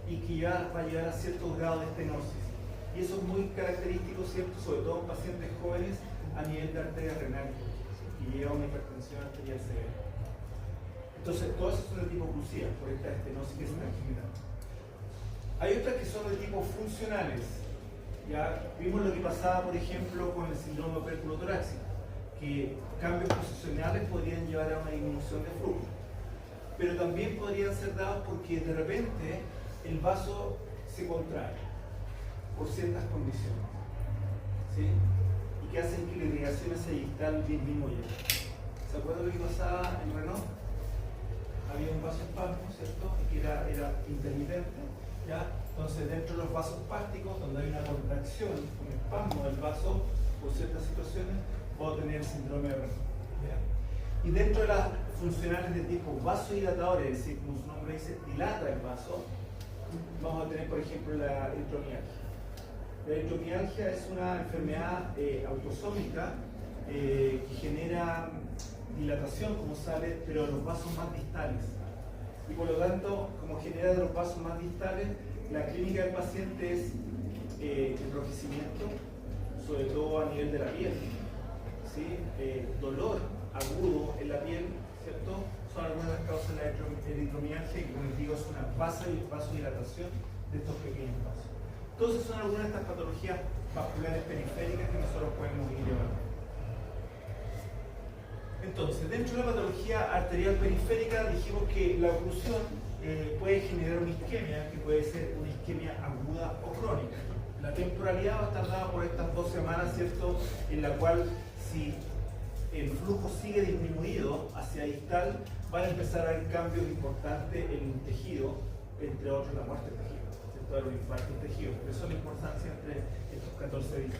y que ya va a llegar a ciertos grados de estenosis. Y eso es muy característico, ¿cierto?, sobre todo en pacientes jóvenes a nivel de arteria renal, que lleva a una hipertensión arterial severa. Entonces, todas esas son de tipo oclusiva, por esta estenosis que se está generando. Hay otras que son de tipo funcionales. Ya vimos lo que pasaba, por ejemplo, con el síndrome perineotorácico, que cambios posicionales podrían llevar a una disminución de flujo, pero también podrían ser dados porque de repente el vaso se contrae por ciertas condiciones, ¿sí? Y que hacen que la irrigación hacia distal disminuya. ¿Se acuerdan lo que pasaba en Renault? Había un vasospasmo, ¿cierto?, que era intermitente, ¿ya? Entonces, dentro de los vasos spásticos, donde hay una contracción, un espasmo del vaso por ciertas situaciones, puedo tener síndrome de Renault, ¿ya? Y dentro de las funcionales de tipo vasodilatadores, es decir, como su nombre dice, dilata el vaso, vamos a tener, por ejemplo, la eritromialgia. La eritromialgia es una enfermedad autosómica que genera dilatación, como sale, pero en los vasos más distales. Y por lo tanto, como genera de los vasos más distales, la clínica del paciente es enrojecimiento, sobre todo a nivel de la piel, ¿sí? Dolor agudo en la piel, ¿cierto? Son algunas de las causas de la eritromialgia, que como les digo es una vasodilatación de estos pequeños vasos. Entonces son algunas de estas patologías vasculares periféricas que nosotros podemos ir llevando. Entonces, dentro de la patología arterial periférica dijimos que la oclusión puede generar una isquemia, que puede ser una isquemia aguda o crónica. La temporalidad va a estar dada por estas 2 semanas, ¿cierto?, en la cual si el flujo sigue disminuido hacia distal, van a empezar a haber cambios importantes en el tejido, entre otros la muerte del tejido, ¿cierto? El infarto del tejido. Por eso la importancia entre estos 14 días.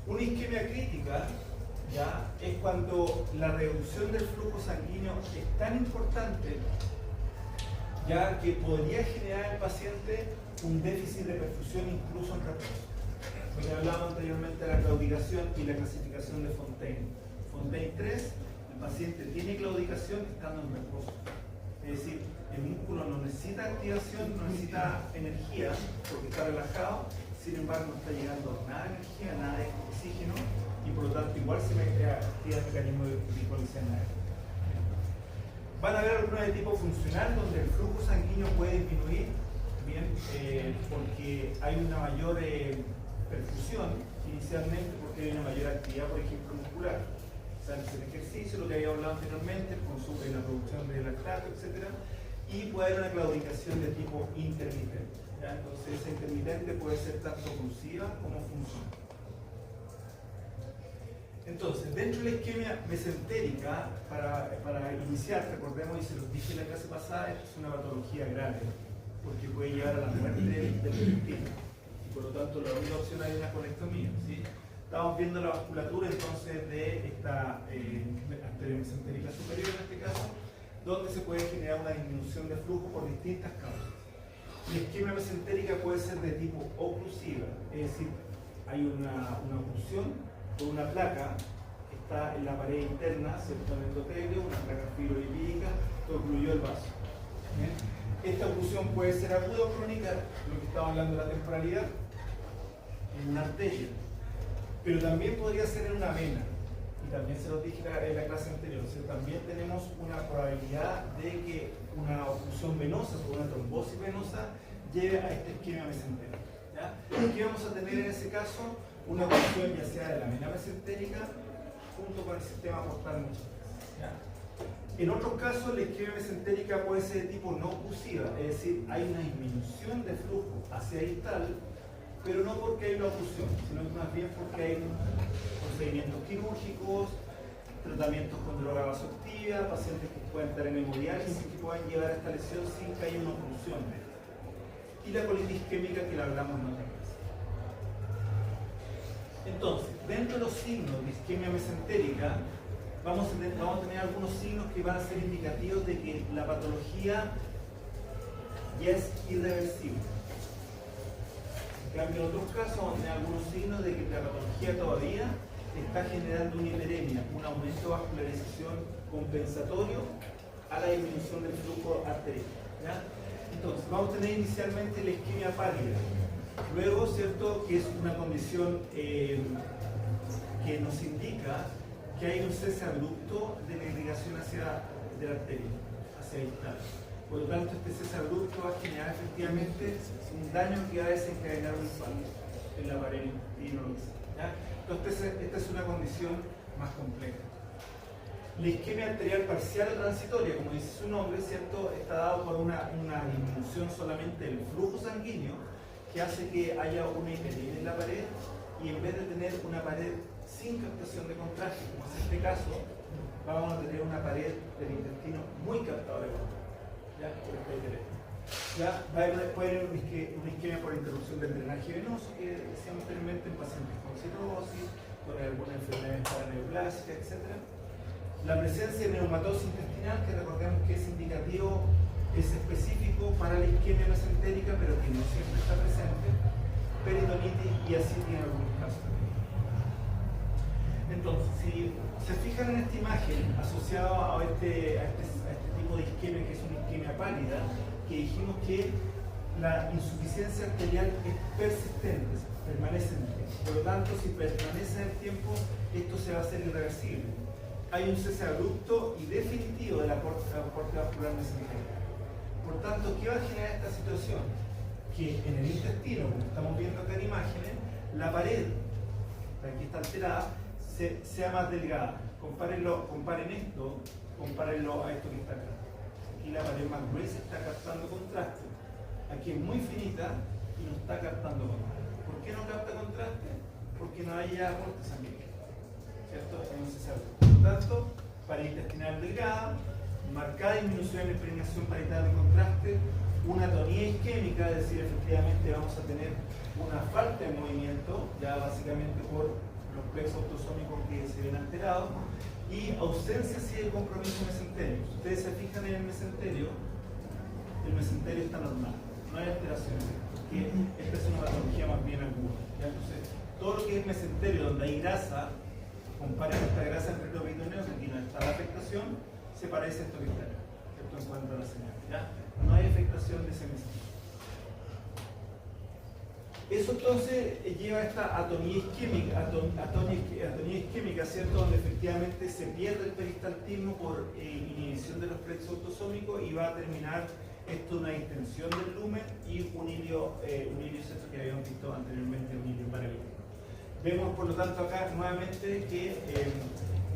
Una isquemia crítica ya es cuando la reducción del flujo sanguíneo es tan importante ya que podría generar en el paciente un déficit de perfusión incluso en reposo. Porque hablábamos anteriormente de la claudicación y la clasificación de Fontaine. Fontaine 3, el paciente tiene claudicación estando en reposo. Es decir, el músculo no necesita activación, no necesita energía porque está relajado, sin embargo no está llegando nada de energía, nada de oxígeno y por lo tanto igual se activa el mecanismo de glicolización aérea. Van a haber algunos de tipo funcional donde el flujo sanguíneo puede disminuir, bien, porque hay una mayor perfusión inicialmente, porque hay una mayor actividad, por ejemplo, muscular. O sea, el ejercicio, lo que había hablado anteriormente, el consumo y la producción de lactato, etc. Y puede haber una claudicación de tipo intermitente. ¿Ya? Entonces, esa intermitente puede ser tanto oclusiva como funcional. Entonces, dentro de la isquemia mesentérica, para iniciar, recordemos, y se los dije en la clase pasada, esto es una patología grave, porque puede llevar a la muerte del intestino. Y por lo tanto, la única opción es una colectomía. ¿Sí? Estamos viendo la vasculatura entonces de esta arteria mesentérica superior, en este caso, donde se puede generar una disminución de flujo por distintas causas. La isquemia mesentérica puede ser de tipo oclusiva, es decir, hay una oclusión por una placa que está en la pared interna, ¿cierto? En el endotelio, una placa fibrolipídica que ocluyó el vaso. ¿Bien? Esta oclusión puede ser aguda o crónica, lo que estaba hablando de la temporalidad, en una arteria, pero también podría ser en una vena, y también se lo dije en la clase anterior, o sea, también tenemos una probabilidad de que una oclusión venosa o una trombosis venosa lleve a esta isquemia mesentérica. ¿Ya? ¿Qué vamos a tener en ese caso? Una oclusión ya sea de la vena mesentérica junto con el sistema portal muchas veces. ¿Ya? En otros casos, la isquemia mesentérica puede ser de tipo no oclusiva, es decir, hay una disminución de flujo hacia distal, pero no porque hay una oclusión, sino más bien porque hay procedimientos quirúrgicos, tratamientos con droga vasoactiva, pacientes que pueden estar en hemodiálisis que puedan llevar a esta lesión sin que haya una oclusión. Y la colitis isquémica que la hablamos en otra vez. Entonces, dentro de los signos de isquemia mesentérica, vamos a tener algunos signos que van a ser indicativos de que la patología ya es irreversible. En cambio, en otros casos, vamos a tener algunos signos de que la patología todavía está generando una hiperemia, un aumento de vascularización compensatorio a la disminución del flujo arterial. ¿Ya? Entonces, vamos a tener inicialmente la isquemia pálida. Luego, ¿cierto?, que es una condición que nos indica que hay un cese abrupto de la irrigación de la arteria, hacia distal. Por lo tanto, este cese abrupto va a generar efectivamente un daño que va a desencadenar un infarto en la pared intestinal. Entonces, esta es una condición más compleja. La isquemia arterial parcial o transitoria, como dice su nombre, ¿cierto?, está dado por una disminución solamente del flujo sanguíneo que hace que haya una hiperemia en la pared y en vez de tener una pared sin captación de contraste, como es este caso, vamos a tener una pared del intestino muy captada de contraste. ¿Ya? Por esta hiperemia. Ya puede haber una isquemia por interrupción del drenaje venoso, que decíamos anteriormente en pacientes con cirrosis, con alguna enfermedad paraneoplásica, etc. La presencia de neumatosis intestinal, que recordemos que es indicativo, es específico para la isquemia mesentérica, pero que no siempre está presente, peritonitis y así en algunos casos. Entonces, si se fijan en esta imagen asociada a este tipo de isquemia, que es una isquemia pálida, que dijimos que la insuficiencia arterial es persistente, permanece en el tiempo. Por lo tanto, si permanece en el tiempo, esto se va a hacer irreversible. Hay un cese abrupto y definitivo del aporte vascular mesentérico. Por tanto, ¿qué va a generar esta situación? Que en el intestino, como estamos viendo acá en imágenes, la pared, que aquí está alterada, sea más delgada. Comparen esto a esto que está acá. Aquí la pared más gruesa está captando contraste. Aquí es muy finita y no está captando contraste. ¿Por qué no capta contraste? Porque no hay aporte sanguíneo. ¿cierto? En un CCA2. Por lo tanto, pared intestinal delgada, marcada disminución en impregnación parietal de contraste, una atonía isquémica, es decir, efectivamente vamos a tener una falta de movimiento, ya básicamente por los plexos autosómicos que se ven alterados, y ausencia sí de compromiso mesenterio. Si ustedes se fijan en el mesenterio está normal, no hay alteraciones, porque esta es una patología más bien aguda. ¿Ya? Entonces, todo lo que es mesenterio, donde hay grasa, comparen esta grasa entre los peritoneo, que aquí no está la afectación, se parece a esto que está acá, ¿cierto? En cuanto a la señal. ¿Ya? No hay afectación de ese mesenterio. Eso entonces lleva a esta atonía isquémica, ¿cierto? Donde efectivamente se pierde el peristaltismo por inhibición de los plexos autosómicos y va a terminar esto una distensión del lumen y un hilio ¿cierto? Que habíamos visto anteriormente, un hilio paralítico. Vemos por lo tanto acá nuevamente que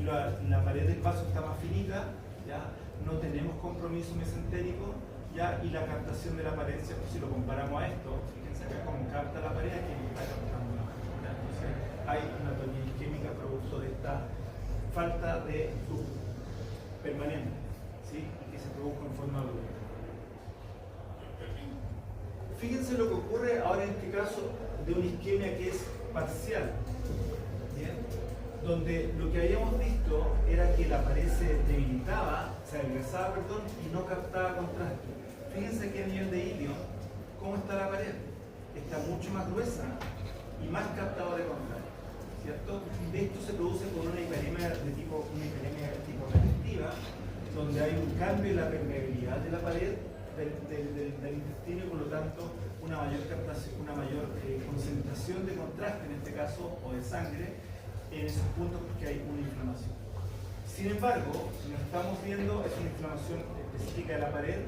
la pared del vaso está más finita, ¿ya? No tenemos compromiso mesentérico, ¿ya? Y la captación de la pared, ¿cierto? Si lo comparamos a esto, fíjense acá cómo capta la pared, aquí está captando la pared. Entonces hay una atonía isquémica producto de esta falta de flujo permanente, ¿sí? Y que se produjo en forma aguda. Fíjense lo que ocurre ahora en este caso de una isquemia que es parcial, ¿bien? Donde lo que habíamos visto era que la pared se debilitaba, se adelgazaba, perdón, y no captaba contraste. Fíjense que a nivel de hilio, ¿cómo está la pared? Está mucho más gruesa y más captadora de contraste, ¿cierto? Esto se produce por una hiperemia de tipo retentiva, donde hay un cambio en la permeabilidad de la pared del intestino y por lo tanto una mayor captación, una mayor concentración de contraste en este caso o de sangre en esos puntos porque hay una inflamación. Sin embargo, si lo estamos viendo es una inflamación específica de la pared,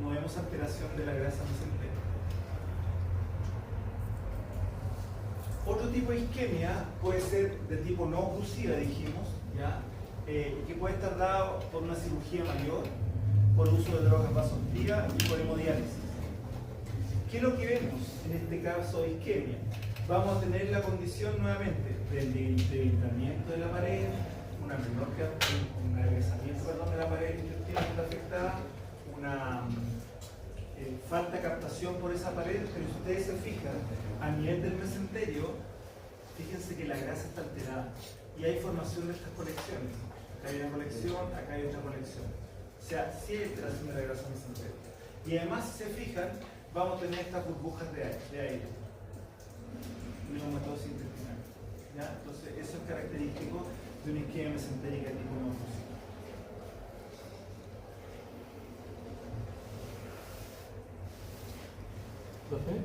no vemos alteración de la grasa mesentérica. Otro tipo de isquemia puede ser de tipo no oclusiva, dijimos, ¿ya? Que puede estar dado por una cirugía mayor, por uso de drogas vasoactivas y por hemodiálisis. ¿Qué es lo que vemos en este caso de isquemia? Vamos a tener la condición nuevamente del debilitamiento de la pared, un agresamiento de la pared intestinal afectada, una falta de captación por esa pared, pero si ustedes se fijan, a nivel del mesenterio, fíjense que la grasa está alterada y hay formación de estas colecciones. Acá hay una colección, acá hay otra colección. O sea, sí hay alteración de la grasa mesentérica. Y además, si se fijan, vamos a tener estas burbujas de aire. Neumatosis intestinal. ¿Ya? Entonces, eso es característico de una isquemia mesentérica tipo no oclusiva. ¿Profe?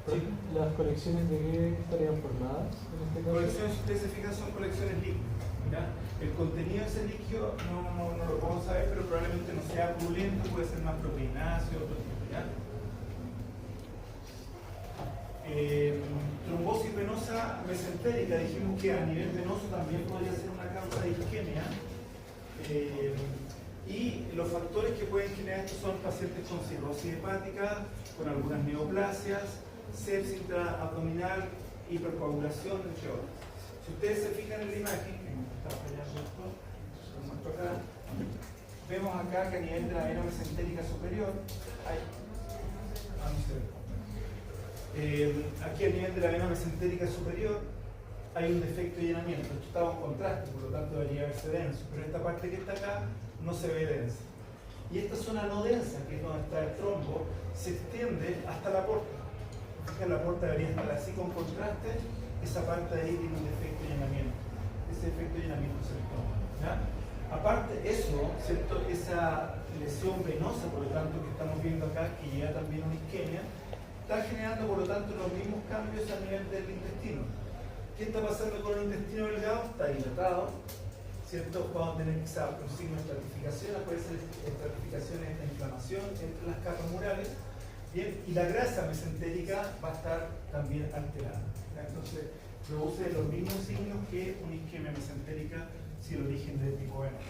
Sí. ¿Las colecciones de qué estarían formadas en este caso? Colecciones, si ustedes se fijan, son colecciones líquidas. ¿Ya? El contenido de ese líquido no lo podemos saber, pero probablemente no sea purulento, puede ser más proteináceo, otro tipo. ¿Ya? Trombosis venosa mesentérica, dijimos que a nivel venoso también podría ser una causa de isquemia. Y los factores que pueden generar esto son pacientes con cirrosis hepática, con algunas neoplasias, sepsis intraabdominal, hipercoagulación, entre otras. Si ustedes se fijan en la imagen, que está fallando esto, lo muestro acá, vemos acá que a nivel de la vena mesentérica superior hay. Aquí a nivel de la vena mesentérica superior hay un defecto de llenamiento. Esto estaba en contraste, por lo tanto debería verse denso, pero esta parte que está acá no se ve densa. Y esta zona no densa, que es donde está el trombo, se extiende hasta la porta. Fíjense, la porta debería estar así con contraste, esa parte de ahí tiene un defecto de llenamiento. Ese defecto de llenamiento es el trombo. ¿Ya? Aparte eso, ¿cierto? Esa lesión venosa, por lo tanto, que estamos viendo acá, que lleva también una isquemia, está generando, por lo tanto, los mismos cambios a nivel del intestino. ¿Qué está pasando con el intestino delgado? Está dilatado, ¿cierto? Vamos a tener quizá un signo de estratificación, puede ser estratificación de inflamación entre las capas murales, ¿bien? Y la grasa mesentérica va a estar también alterada. ¿Ya? Entonces, produce los mismos signos que una isquemia mesentérica si el origen de tipo venoso.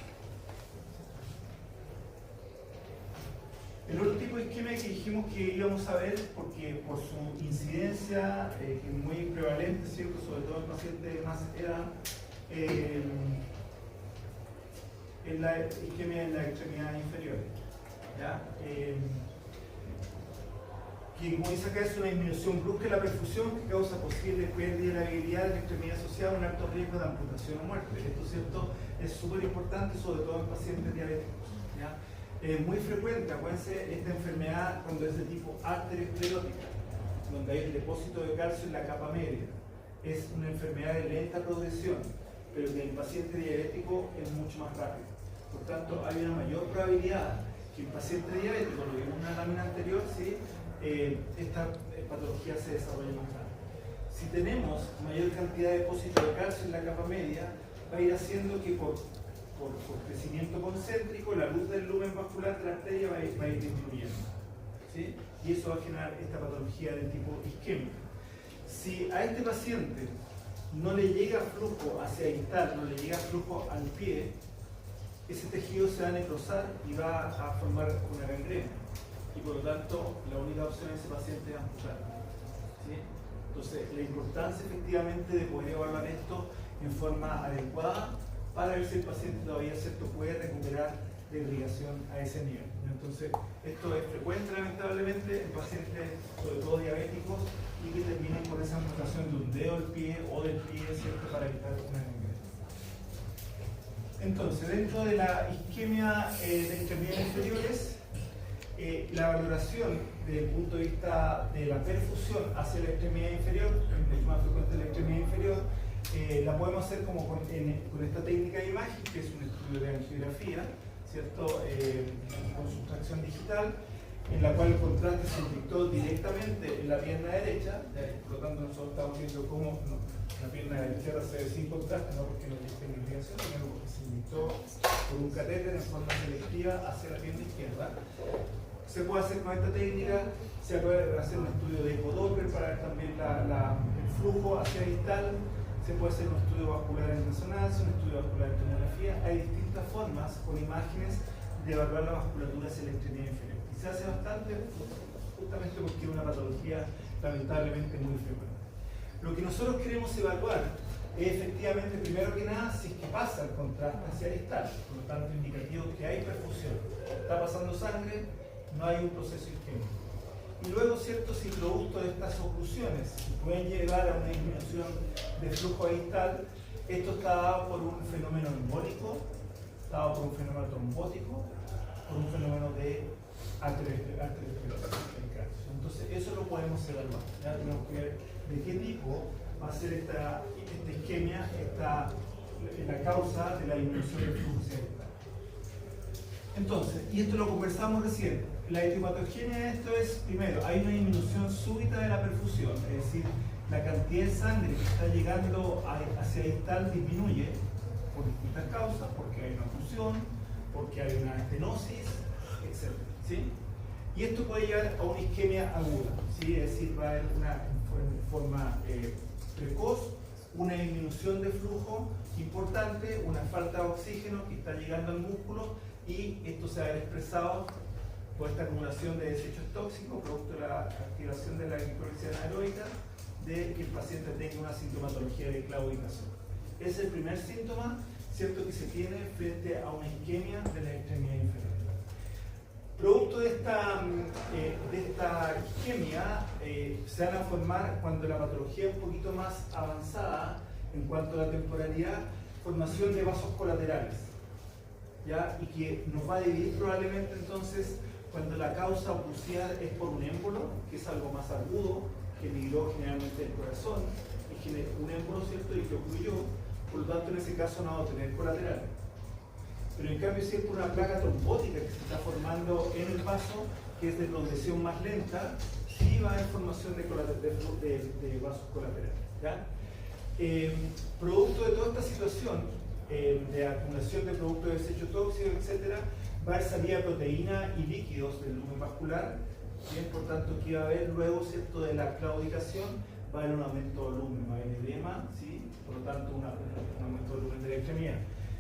El otro tipo de isquemia que dijimos que íbamos a ver, porque por su incidencia, que es muy prevalente, ¿cierto? Sobre todo en pacientes más edad, en la isquemia en las extremidades inferiores. ¿Ya? Que como dice acá es una disminución brusca de la perfusión que causa posible pérdida de la habilidad de la extremidad asociada a un alto riesgo de amputación o muerte. Esto, ¿cierto?, es súper importante, sobre todo en pacientes diabéticos. ¿Ya? Es muy frecuente, acuérdense, esta enfermedad cuando es de tipo arteriosclerótica, donde hay el depósito de calcio en la capa media. Es una enfermedad de lenta progresión, pero que en el paciente diabético es mucho más rápido. Por tanto, hay una mayor probabilidad que el paciente diabético, lo vimos en una lámina anterior, ¿sí?, esta patología se desarrolla más rápido. Si tenemos mayor cantidad de depósito de calcio en la capa media, va a ir haciendo que por crecimiento concéntrico la luz del lumen vascular de la arteria va a ir disminuyendo, ¿sí? Y eso va a generar esta patología de tipo isquémico. Si a este paciente no le llega flujo hacia distal, no le llega flujo al pie, ese tejido se va a necrosar y va a formar una gangrena. Y por lo tanto, la única opción en ese paciente es amputar. ¿Sí? Entonces, la importancia efectivamente de poder evaluar esto en forma adecuada para ver si el paciente todavía, ¿cierto?, puede recuperar de irrigación a ese nivel. Entonces, esto es frecuente lamentablemente en pacientes, sobre todo diabéticos, y que terminan con esa amputación de un dedo del pie o del pie, ¿cierto?, para evitar una gangrena. Entonces, dentro de la isquemia de extremidades inferiores, la valoración desde el punto de vista de la perfusión hacia la extremidad inferior, es mucho más frecuente la extremidad inferior, la podemos hacer como con esta técnica de imagen, que es un estudio de angiografía, ¿cierto?, con sustracción digital, en la cual el contraste se inyectó directamente en la pierna derecha, por lo tanto nosotros estamos viendo cómo la pierna izquierda se ve sin contraste, no porque no tiene irrigación, sino porque se inyectó por un catéter en forma selectiva hacia la pierna izquierda. Se puede hacer con esta técnica, se puede hacer un estudio de ecodoppler para ver también el flujo hacia distal, se puede hacer un estudio vascular en resonancia, un estudio vascular en tomografía. Hay distintas formas con imágenes de evaluar la vasculatura hacia la extremidad inferior. Y se hace bastante justamente porque es una patología lamentablemente muy frecuente. Lo que nosotros queremos evaluar es efectivamente, primero que nada, si es que pasa el contraste hacia distal, por lo tanto indicativo que hay perfusión, está pasando sangre, no hay un proceso isquémico. Y luego, ¿cierto?, si producto de estas oclusiones pueden llevar a una disminución de flujo distal, esto está dado por un fenómeno embólico, está dado por un fenómeno trombótico, por un fenómeno de arteriosclerosis. Entonces, eso lo podemos evaluar. Ya tenemos que ver de qué tipo va a ser esta isquemia, la causa de la disminución del flujo distal. Entonces, y esto lo conversamos recién, la etiopatogenia de esto es, primero, hay una disminución súbita de la perfusión, es decir, la cantidad de sangre que está llegando hacia distal disminuye por distintas causas, porque hay una oclusión, porque hay una estenosis, etc. ¿Sí? Y esto puede llevar a una isquemia aguda, ¿sí? Es decir, va a haber en forma precoz una disminución de flujo importante, una falta de oxígeno que está llegando al músculo, y esto se va a ver expresado por esta acumulación de desechos tóxicos producto de la activación de la glicolisis anaeróbica, de que el paciente tenga una sintomatología de claudicación. Es el primer síntoma, ¿cierto?, que se tiene frente a una isquemia de la extremidad inferior. Producto de esta isquemia se van a formar, cuando la patología es un poquito más avanzada en cuanto a la temporalidad, formación de vasos colaterales, ¿ya? Y que nos va a dividir probablemente entonces cuando la causa oclusiva es por un émbolo, que es algo más agudo, que migró generalmente del corazón, y generó un émbolo, ¿cierto?, y que ocluyó, por lo tanto en ese caso no va a tener colaterales. Pero en cambio, si es por una placa trombótica que se está formando en el vaso, que es de progresión más lenta, sí va a haber formación de vasos colaterales, ¿ya? Producto de toda esta situación de acumulación de productos de desecho tóxico, etc., va a haber salida de proteína y líquidos del lumen vascular. Bien, por tanto, aquí va a haber luego, ¿cierto?, de la claudicación, va a haber un aumento de volumen, va a haber edema, ¿sí?, por lo tanto un aumento de volumen de la extremidad.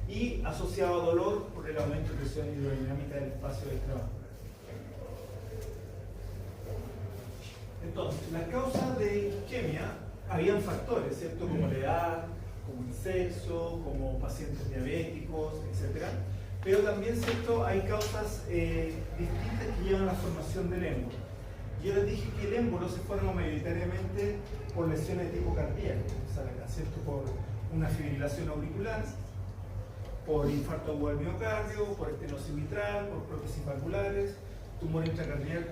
Y asociado a dolor por el aumento de presión hidrodinámica del espacio extravascular. Entonces, la causa de isquemia, habían factores, ¿cierto?, como la edad, como el sexo, como pacientes diabéticos, etc. Pero también, ¿cierto?, hay causas distintas que llevan a la formación del émbolo. Yo les dije que el émbolo se forma mayoritariamente por lesiones de tipo cardíaco, ¿cierto?, por una fibrilación auricular, por infarto agudo del miocardio, por estenosis mitral, por prótesis valvulares, tumor intracardíaco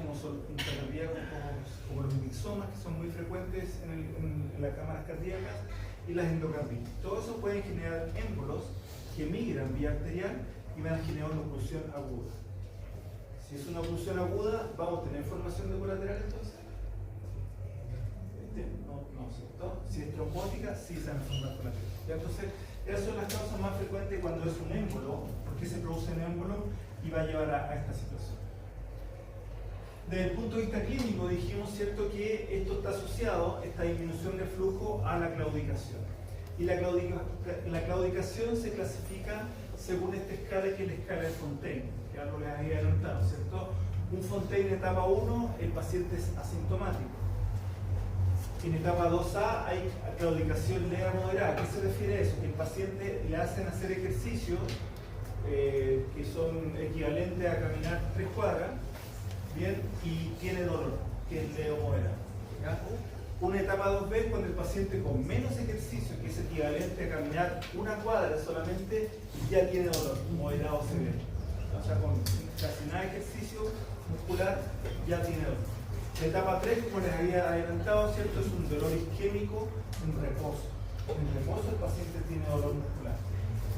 como los mixomas, que son muy frecuentes en las cámaras cardíacas, y las endocarditis. Todo eso pueden generar émbolos que migran vía arterial y van a generar una oclusión aguda. Si es una oclusión aguda, ¿vamos a tener formación de colateral entonces? No, ¿cierto? Si es trombótica, sí se van a formar colaterales. Entonces, esas son las causas más frecuentes cuando es un émbolo, porque se produce un émbolo y va a llevar a esta situación. Desde el punto de vista clínico dijimos, ¿cierto?, que esto está asociado, esta disminución de flujo, a la claudicación. Y la claudicación se clasifica según esta escala, que es la escala de Fontaine, que algo les había adelantado, ¿cierto? Un Fontaine etapa 1, el paciente es asintomático. En etapa 2A hay claudicación leve a moderada. ¿A qué se refiere a eso? Que el paciente le hacen hacer ejercicios que son equivalentes a caminar 3 cuadras, bien, y tiene dolor, que es leve o moderado. ¿Ya? Una etapa 2B, cuando el paciente con menos ejercicio, que es equivalente a caminar 1 cuadra solamente, ya tiene dolor, moderado o severo. O sea, con casi nada de ejercicio muscular, ya tiene dolor. La etapa 3, como les había adelantado, ¿cierto?, es un dolor isquémico en reposo. En reposo el paciente tiene dolor muscular.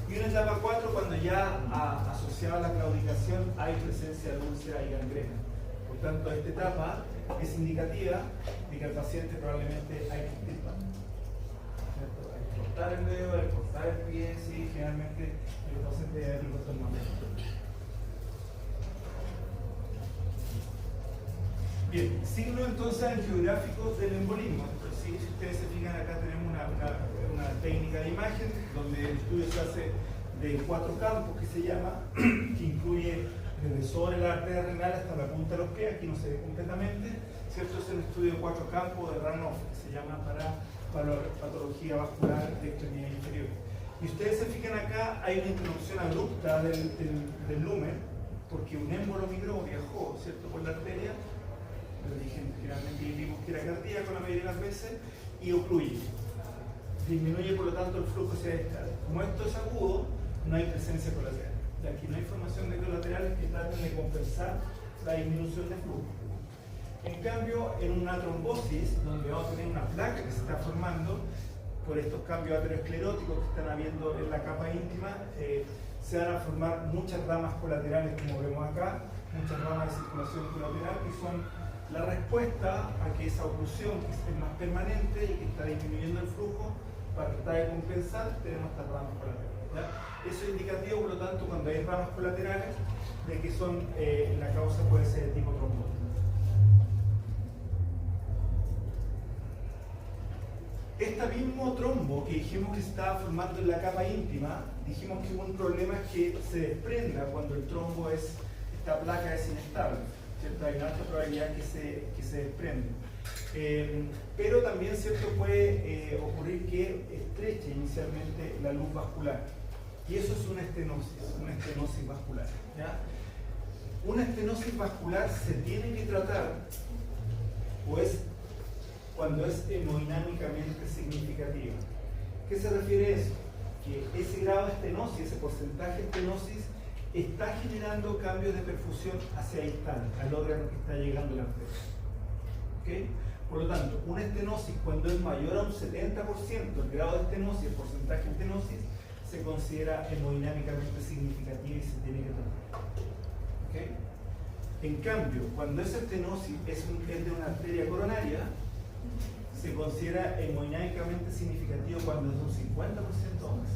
Y una etapa 4, cuando ya asociada a la claudicación hay presencia de úlcera y gangrena. Por tanto, esta etapa es indicativa de que el paciente probablemente hay que extirpar. Hay que cortar el dedo, hay que cortar el pie, sí, generalmente el paciente diabético está más. Bien, signos entonces angiográficos del embolismo. Si ustedes se fijan, acá tenemos una técnica de imagen donde el estudio se hace de 4 campos, que se llama, que incluye desde sobre la arteria renal hasta la punta de los pies. Aquí no se ve completamente, ¿cierto? Es un estudio de 4 campos de Ranoff, que se llama para patología vascular de extremidad inferior. Y ustedes se fijan acá, hay una interrupción abrupta del lumen, porque un émbolo migró, viajó, ¿cierto?, por la arteria. El origen generalmente vimos que era cardíaco la mayoría de las veces, y ocluye. Disminuye por lo tanto el flujo hacia esta. Como esto es agudo, no hay presencia colateral. De aquí no hay formación de colaterales que traten de compensar la disminución de flujo. En cambio, en una trombosis, donde vamos a tener una placa que se está formando por estos cambios ateroscleróticos que están habiendo en la capa íntima, se van a formar muchas ramas colaterales, como vemos acá, muchas ramas de circulación colateral, que son la respuesta a que esa oclusión, que es más permanente y que está disminuyendo el flujo, para tratar de compensar, tenemos estas ramas colaterales. ¿Ya? Eso es indicativo, por lo tanto, cuando hay ramas colaterales, de que la causa puede ser de tipo trombótico. Este mismo trombo que dijimos que se estaba formando en la capa íntima, dijimos que un problema es que se desprenda cuando el trombo esta placa es inestable, ¿cierto? Hay una alta probabilidad que se desprende. Pero también, ¿cierto?, puede ocurrir que estreche inicialmente la luz vascular. Y eso es una estenosis vascular. ¿Ya? Una estenosis vascular se tiene que tratar, pues, cuando es hemodinámicamente significativa. ¿Qué se refiere a eso? Que ese grado de estenosis, ese porcentaje de estenosis, está generando cambios de perfusión hacia ahí, al órgano que está llegando la arteria. ¿Okay? Por lo tanto, una estenosis, cuando es mayor a un 70%, el grado de estenosis, el porcentaje de estenosis, se considera hemodinámicamente significativa y se tiene que tratar. ¿Okay? En cambio, cuando esa estenosis es de una arteria coronaria, se considera hemodinámicamente significativo cuando es de un 50% o más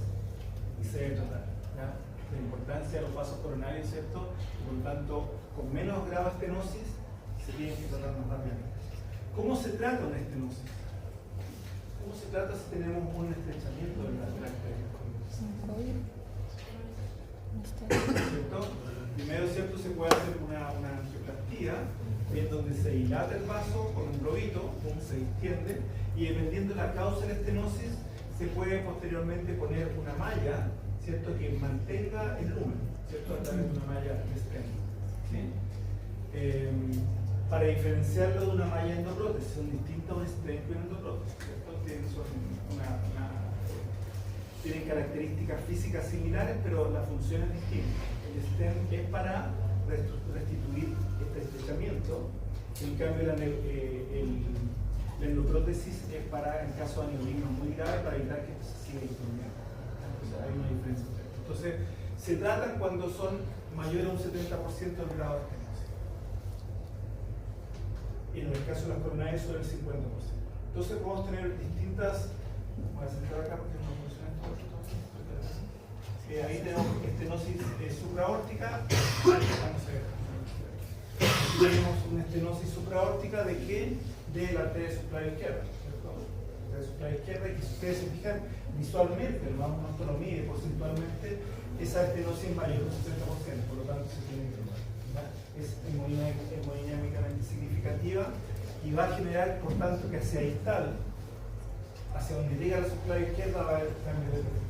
y se debe tratar. ¿Ya? La importancia de los vasos coronarios, ¿cierto? Por lo tanto, con menos grado de estenosis se tiene que tratar más rápidamente. ¿Cómo se trata una estenosis? ¿Cómo se trata si tenemos un estrechamiento de la arteria? ¿Cierto? Primero, ¿cierto?, se puede hacer una angioplastía, en donde se dilata el vaso con un globito, se extiende, y dependiendo de la causa de la estenosis, se puede posteriormente poner una malla, ¿cierto?, que mantenga el lumen, ¿cierto?, a través de una malla de stent. ¿Sí? Para diferenciarlo de una malla endoprótesis, son distintos un stent y una endoprótesis, ¿cierto? Tienen características físicas similares, pero la función es distinta. El stent es para restituir este estrechamiento, en cambio la endoprótesis es para, en caso de aneurisma muy grave, para evitar que esto se siga inflamando. Entonces hay una diferencia entre esto. Entonces, se tratan cuando son mayores a un 70% del grado de estenosis. Y en el caso de las coronarias sobre el 50%. Entonces podemos tener distintas. Voy a sentar acá porque no funciona esto. Ahí tenemos estenosis supraórtica. Tenemos una estenosis supraórtica de qué? De la arteria subclavia izquierda. La arteria subclavia izquierda, y si ustedes se fijan visualmente, no lo mide porcentualmente, esa estenosis es mayor un 70%, por lo tanto se tiene que tomar. Es hemodinámicamente significativa y va a generar, por tanto, que hacia distal, hacia donde llega la subclavia izquierda, va a haber cambios de perfusión.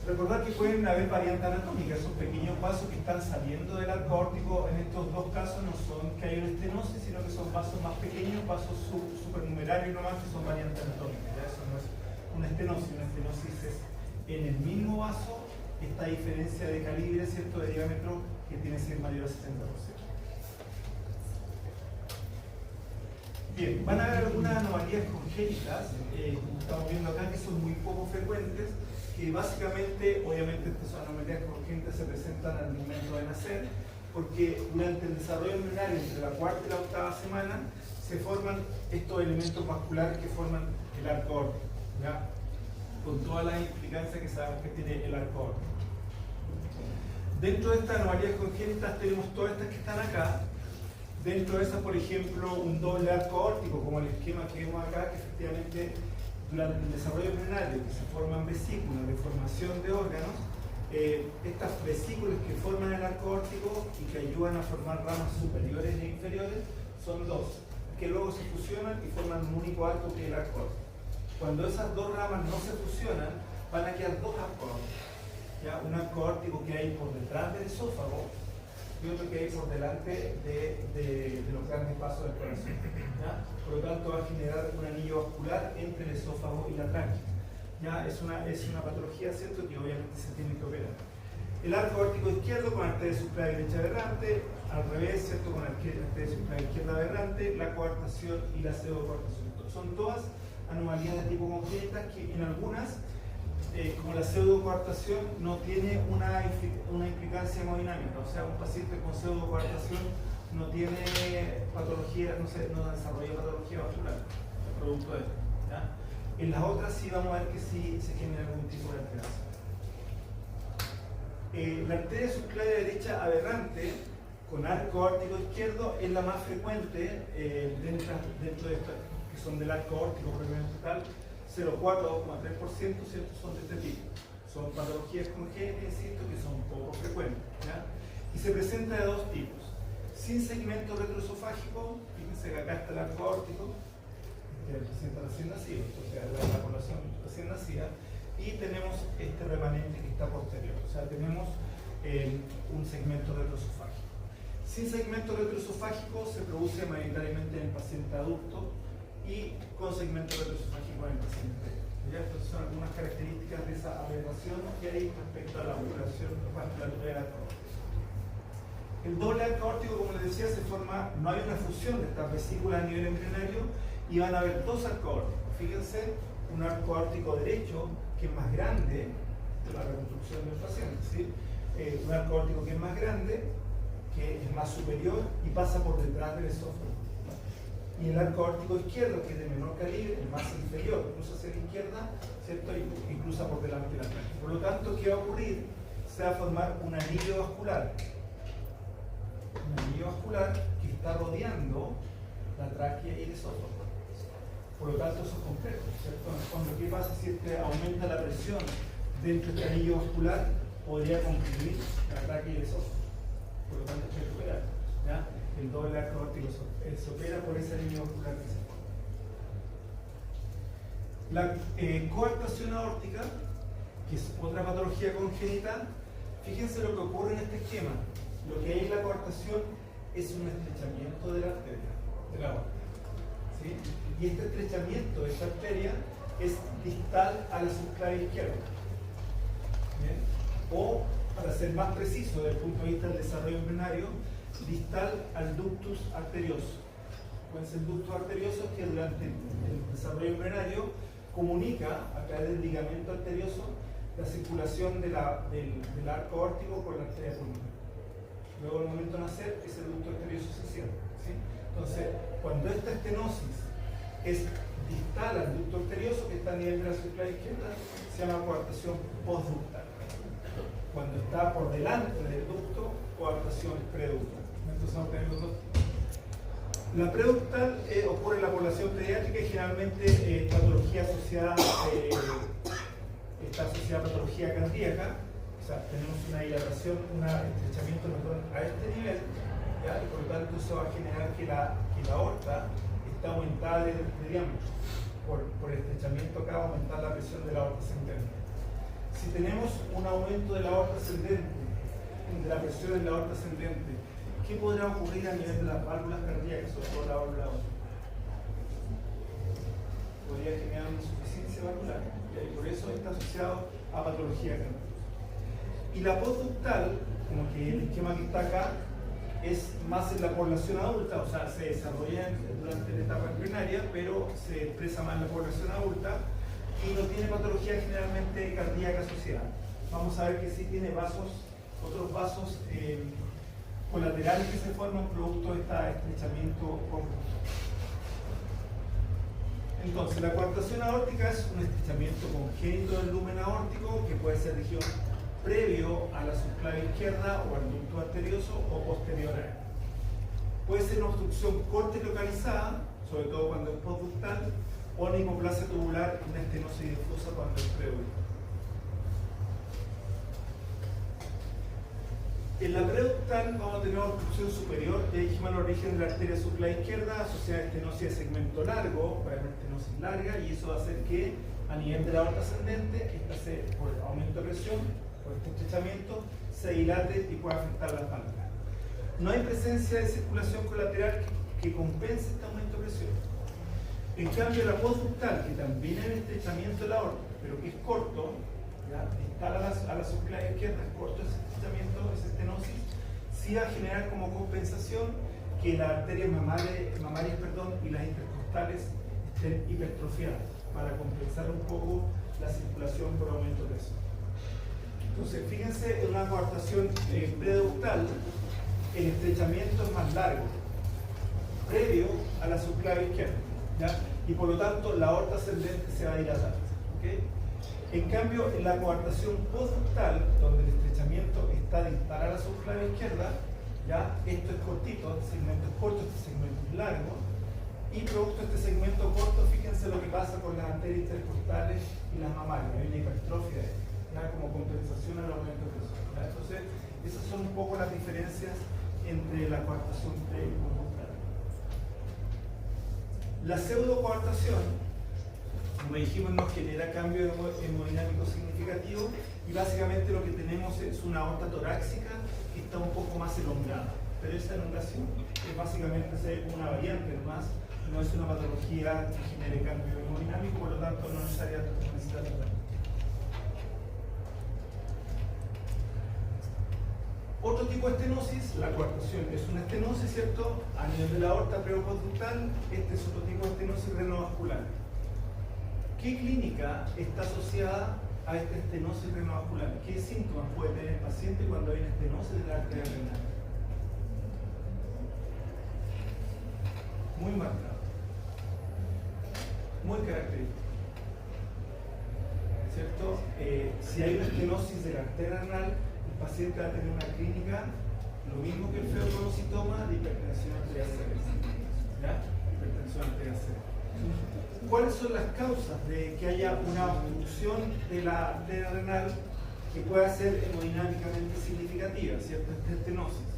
Recordar que pueden haber variantes anatómicas, esos pequeños vasos que están saliendo del arco aórtico en estos dos casos no son que hay una estenosis, sino que son vasos más pequeños, vasos supernumerarios nomás, que son variantes anatómicas. ¿Ya? Eso no es una estenosis es en el mismo vaso esta diferencia de calibre, ¿cierto?, de diámetro que tiene que ser mayor al 60%. Bien, van a haber algunas anomalías congénitas, como estamos viendo acá, que son muy poco frecuentes, que básicamente, obviamente estas anomalías congénitas se presentan al momento de nacer, porque durante el desarrollo embrionario, entre la cuarta y la octava semana, se forman estos elementos vasculares que forman el arco aórtico, ¿ya?, con todas las implicancias que sabemos que tiene el arco aórtico. Dentro de estas anomalías congénitas tenemos todas estas que están acá. Dentro de esas, por ejemplo, un doble arco aórtico, como el esquema que vemos acá, que efectivamente durante el desarrollo embrionario que se forman vesículas de formación de órganos, estas vesículas que forman el arco aórtico y que ayudan a formar ramas superiores e inferiores son dos, que luego se fusionan y forman un único arco que es el arco aórtico. Cuando esas dos ramas no se fusionan, van a quedar dos arcos aórticos. ¿Ya? Un arco aórtico que hay por detrás del esófago y otro que hay por delante de los grandes vasos del corazón. ¿Ya? Por lo tanto, va a generar un anillo vascular entre el esófago y la tráquea. ¿Ya? Es una patología, ¿cierto?, que obviamente se tiene que operar. El arco aórtico izquierdo con arteria subclavia derecha aberrante, al revés, ¿cierto?, con arteria subclavia izquierda aberrante, la coartación y la pseudocoartación. Son todas anomalías de tipo congénitas que en algunas, como la pseudocoartación, no tiene una implicancia hemodinámica. O sea, un paciente con pseudocoartación no tiene patología, no desarrolla patología vascular, producto de esto. ¿Ya? En las otras sí vamos a ver que sí se genera algún tipo de alteración. La arteria subclavia derecha aberrante con arco aórtico izquierdo es la más frecuente dentro de estas, que son del arco aórtico propiamente tal. 0,4-2,3% son de este tipo. Son patologías congénitas, insisto, que son poco frecuentes. ¿Ya? Y se presenta de dos tipos. Sin segmento retroesofágico, fíjense que acá está el arco aórtico, que representa recién nacido, o sea, la población recién nacida, y tenemos este remanente que está posterior. O sea, tenemos un segmento retroesofágico. Sin segmento retroesofágico se produce mayoritariamente en el paciente adulto, y con segmento retroesofágico en el paciente. ¿Ya? Entonces son algunas características de esa aberración que hay respecto a la ovulación vascular del arco aórtico. El doble arco aórtico, como les decía, se forma, no hay una fusión de estas vesículas a nivel embrionario y van a haber dos arcos aórticos. Fíjense, un arco aórtico derecho que es más grande de la reconstrucción del paciente, ¿sí? Un arco aórtico que es más grande, que es más superior y pasa por detrás del esófago. Y el arco aórtico izquierdo, que es de menor calibre, el más inferior, incluso hacia la izquierda, ¿cierto?, y cruza por delante de la tráquea. Por lo tanto, ¿qué va a ocurrir? Se va a formar un anillo vascular. Un anillo vascular que está rodeando la tráquea y el esófago. Por lo tanto, eso es complejo, ¿cierto? En el fondo, ¿qué pasa si aumenta la presión dentro de este anillo vascular? Podría comprimir la tráquea y el esófago. Por lo tanto, hay que recuperar. ¿ya? El doble arco aórtico se opera por esa línea vascular que se forma. La coartación aórtica, que es otra patología congénita, fíjense lo que ocurre en este esquema. Lo que hay en la coartación es un estrechamiento de la arteria, de la aorta. ¿Sí? Y este estrechamiento de esta arteria es distal a la subclavia izquierda. ¿Bien? O, para ser más preciso desde el punto de vista del desarrollo embrionario, distal al ductus arterioso. Pueden ser ductos arteriosos que durante el desarrollo embrionario comunica a través del ligamento arterioso la circulación del arco aórtico con la arteria pulmonar. Luego, al momento de nacer, ese ducto arterioso se cierra. ¿Sí? Entonces, cuando esta estenosis es distal al ducto arterioso, que está a nivel de la subclavia izquierda, se llama coartación postductal. Cuando está por delante del ducto, coartación preductal. Entonces, vamos a tener los dos. La preductal ocurre en la población pediátrica y generalmente patología asociada, está asociada a patología cardíaca. O sea, tenemos una dilatación, un estrechamiento a este nivel, ¿ya? Y por lo tanto eso va a generar que la aorta está aumentada de diámetro. Por estrechamiento acá va a aumentar la presión de la aorta ascendente. Si tenemos un aumento de la aorta ascendente, de la presión en la aorta ascendente, ¿qué podrá ocurrir a nivel de las válvulas cardíacas, sobre todo la válvula aorta? Podría generar una insuficiencia valvular, y por eso está asociado a patología cardíaca. Y la postductal, como que el esquema que está acá, es más en la población adulta, o sea, se desarrolla durante la etapa embrionaria, pero se expresa más en la población adulta y no tiene patología generalmente cardíaca asociada. Vamos a ver que sí tiene vasos, otros vasos colaterales que se forman producto de este estrechamiento conjunto. Entonces, la coartación aórtica es un estrechamiento congénito del lumen aórtico que puede ser región previo a la subclavia izquierda o al ducto arterioso o posterior a él. Puede ser una obstrucción corta y localizada, sobre todo cuando es postductal, o una hipoplasia tubular, una estenosis difusa cuando es preductal. En la preductal vamos a tener una obstrucción superior, ya dijimos el origen de la arteria subclavia izquierda asociada a estenosis de segmento largo, va a haber una estenosis larga, y eso va a hacer que a nivel de la aorta ascendente, por aumento de presión, por este estrechamiento, se dilate y puede afectar las válvulas. No hay presencia de circulación colateral que compense este aumento de presión. En cambio, la postductal, que también hay un estrechamiento de la aorta, pero que es corto, ¿ya? Distal a la subclavia izquierda, es corto ese estrechamiento, esa estenosis, sí va a generar como compensación que las arterias mamarias y las intercostales estén hipertrofiadas para compensar un poco la circulación por aumento de presión. Entonces, fíjense, en una coartación preductal, el estrechamiento es más largo, previo a la subclavia izquierda, ¿ya? Y por lo tanto la aorta ascendente se va a dilatar. ¿Okay? En cambio, en la coartación postductal, donde el estrechamiento está distal a la subclavia izquierda, ¿ya? Esto es cortito, este segmento es corto, este segmento es largo, y producto de este segmento corto, fíjense lo que pasa con las arterias intercostales y las mamarias, hay una hipertrofia de esto. ¿Ya? Como compensación al aumento de presión. ¿Ya? Entonces, esas son un poco las diferencias entre la coartación pre y postductal. La pseudocoartación, como dijimos, no genera cambio hemodinámico significativo y básicamente lo que tenemos es una aorta torácica que está un poco más elongada. Pero esa elongación es básicamente una variante nomás, no es una patología que genere cambio hemodinámico, por lo tanto no necesariamente necesita tratamiento. Otro tipo de estenosis, la coartación, es una estenosis, ¿cierto? A nivel de la aorta preo-postductal, este es otro tipo de estenosis renovascular. ¿Qué clínica está asociada a esta estenosis renovascular? ¿Qué síntomas puede tener el paciente cuando hay una estenosis de la arteria renal? Muy marcado, muy característico, ¿cierto? Si hay una estenosis de la arteria renal, el paciente va a tener una clínica, lo mismo que el feodonositoma, de hipertensión arterial cerebral. ¿Ya? Hipertensión arterial cerebral. ¿Cuáles son las causas de que haya una obstrucción de la arteria renal que pueda ser hemodinámicamente significativa, ¿cierto? Esta estenosis.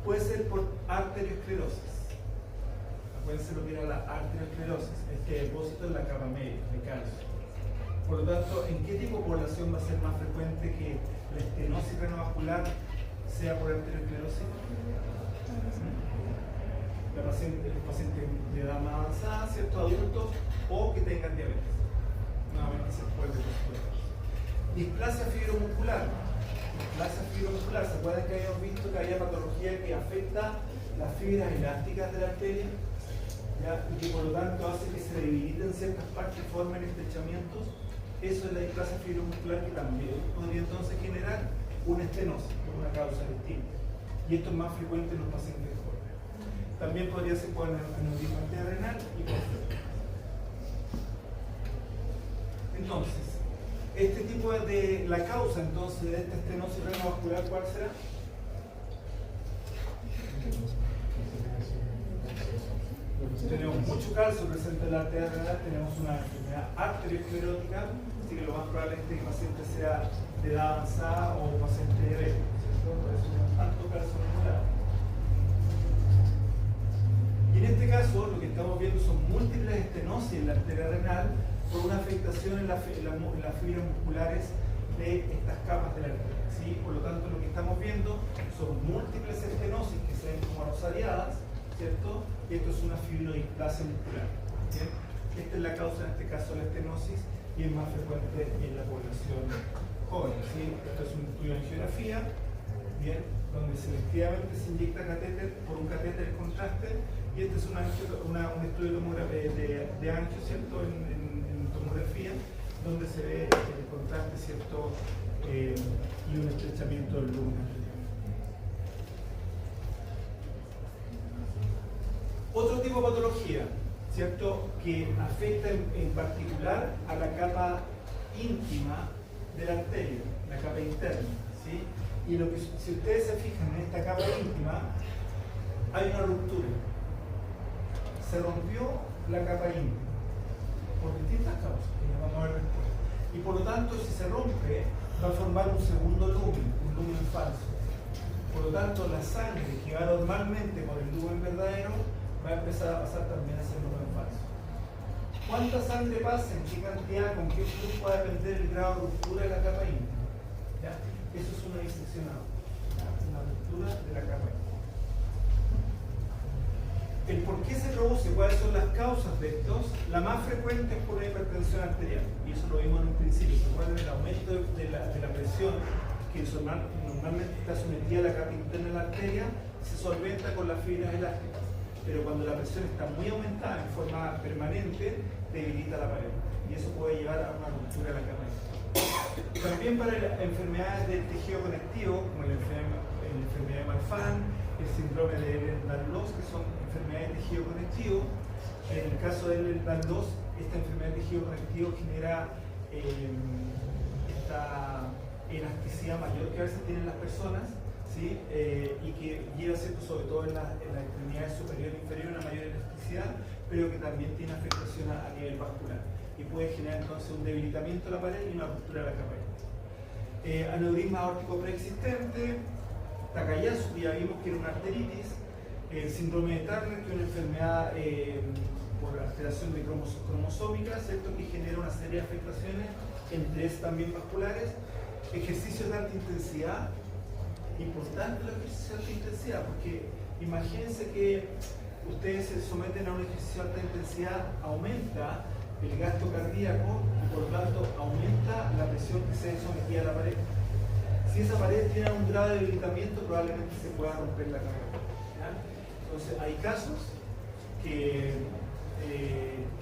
puede ser por arteriosclerosis. Acuérdense lo que era la arteriosclerosis, este depósito en la capa media de calcio. Por lo tanto, ¿en qué tipo de población va a ser más frecuente que la estenosis renovascular sea por arteriosclerosis? El paciente de edad más avanzada, ciertos adultos, o que tengan diabetes. Nuevamente se puede resolver. Displasia fibromuscular. Displasia fibromuscular, ¿se acuerdan que habíamos visto que había patología que afecta las fibras elásticas de la arteria? ¿Ya? Y que por lo tanto hace que se debiliten ciertas partes y formen estrechamientos? Eso es la displasia fibromuscular, que también podría entonces generar una estenosis, una causa distinta. Y esto es más frecuente en los pacientes jóvenes. También podría ser por aneurisma renal y por flema. Entonces, este tipo de la causa entonces de esta estenosis renovascular, ¿cuál será? Tenemos mucho calcio presente en la arteria renal, tenemos una enfermedad arteriosclerótica, así que lo más probable es que el paciente sea de edad avanzada o paciente diabético, ¿cierto? Por eso tenemos tanto calcio acumulado. Y en este caso, lo que estamos viendo son múltiples estenosis en la arteria renal por una afectación en las fibras musculares de estas capas de la arteria, ¿sí? Por lo tanto, lo que estamos viendo son múltiples estenosis que se ven como rosariadas, ¿cierto? Y esto es una fibrodisplasia muscular. ¿Bien? Esta es la causa, en este caso, de la estenosis, y es más frecuente en la población joven, ¿sí? Esto es un estudio de angiografía, ¿bien? Donde selectivamente se inyecta catéter por un catéter en contraste, y este es un estudio de angio, ¿cierto? En tomografía, donde se ve el contraste, ¿cierto? Y un estrechamiento del lumen. Otro tipo de patología, ¿cierto? Que afecta en particular a la capa íntima de la arteria, la capa interna, ¿sí? Y si ustedes se fijan en esta capa íntima, hay una ruptura. Se rompió la capa íntima por distintas causas, que ya vamos a ver después. Y por lo tanto, si se rompe, va a formar un segundo lumen, un lumen falso. Por lo tanto, la sangre que va normalmente por el lumen verdadero va a empezar a pasar también a ser lumen falso. ¿Cuánta sangre pasa? ¿En qué cantidad? ¿Con qué flujo va a depender el grado de ruptura de la capa íntima? ¿Ya? Eso es una disección, una ruptura de la capa íntima. El por qué se produce, cuáles son las causas de estos, la más frecuente es por una hipertensión arterial, y eso lo vimos en un principio. ¿Se acuerdan? El aumento de la presión que normalmente está sometida a la capa interna de la arteria se solventa con las fibras elásticas, pero cuando la presión está muy aumentada en forma permanente, debilita la pared, y eso puede llevar a una ruptura de la capa interna. También para enfermedades del tejido conectivo, como la enfermedad de Marfan, el síndrome de Ehlers-Danlos, que son enfermedades de tejido conectivo. En el caso de Ehlers-Danlos, esta enfermedad de tejido conectivo genera esta elasticidad mayor que a veces tienen las personas, ¿sí? Y que lleva, ¿cierto?, sobre todo en las extremidades superior e inferior, una mayor elasticidad, pero que también tiene afectación a nivel vascular y puede generar entonces un debilitamiento de la pared y una ruptura de la capa. Aneurisma aórtico preexistente, Takayasu, que ya vimos que era una arteritis, el síndrome de Turner, que es una enfermedad por alteración de cromosómica, ¿cierto?, que genera una serie de afectaciones, entre esas también vasculares. Ejercicios de alta intensidad, importante los ejercicios de alta intensidad, porque imagínense que ustedes se someten a un ejercicio de alta intensidad, aumenta el gasto cardíaco y por lo tanto aumenta la presión que se sometía a la pared. Si esa pared tiene un grado de debilitamiento, probablemente se pueda romper la cabeza. Entonces hay casos que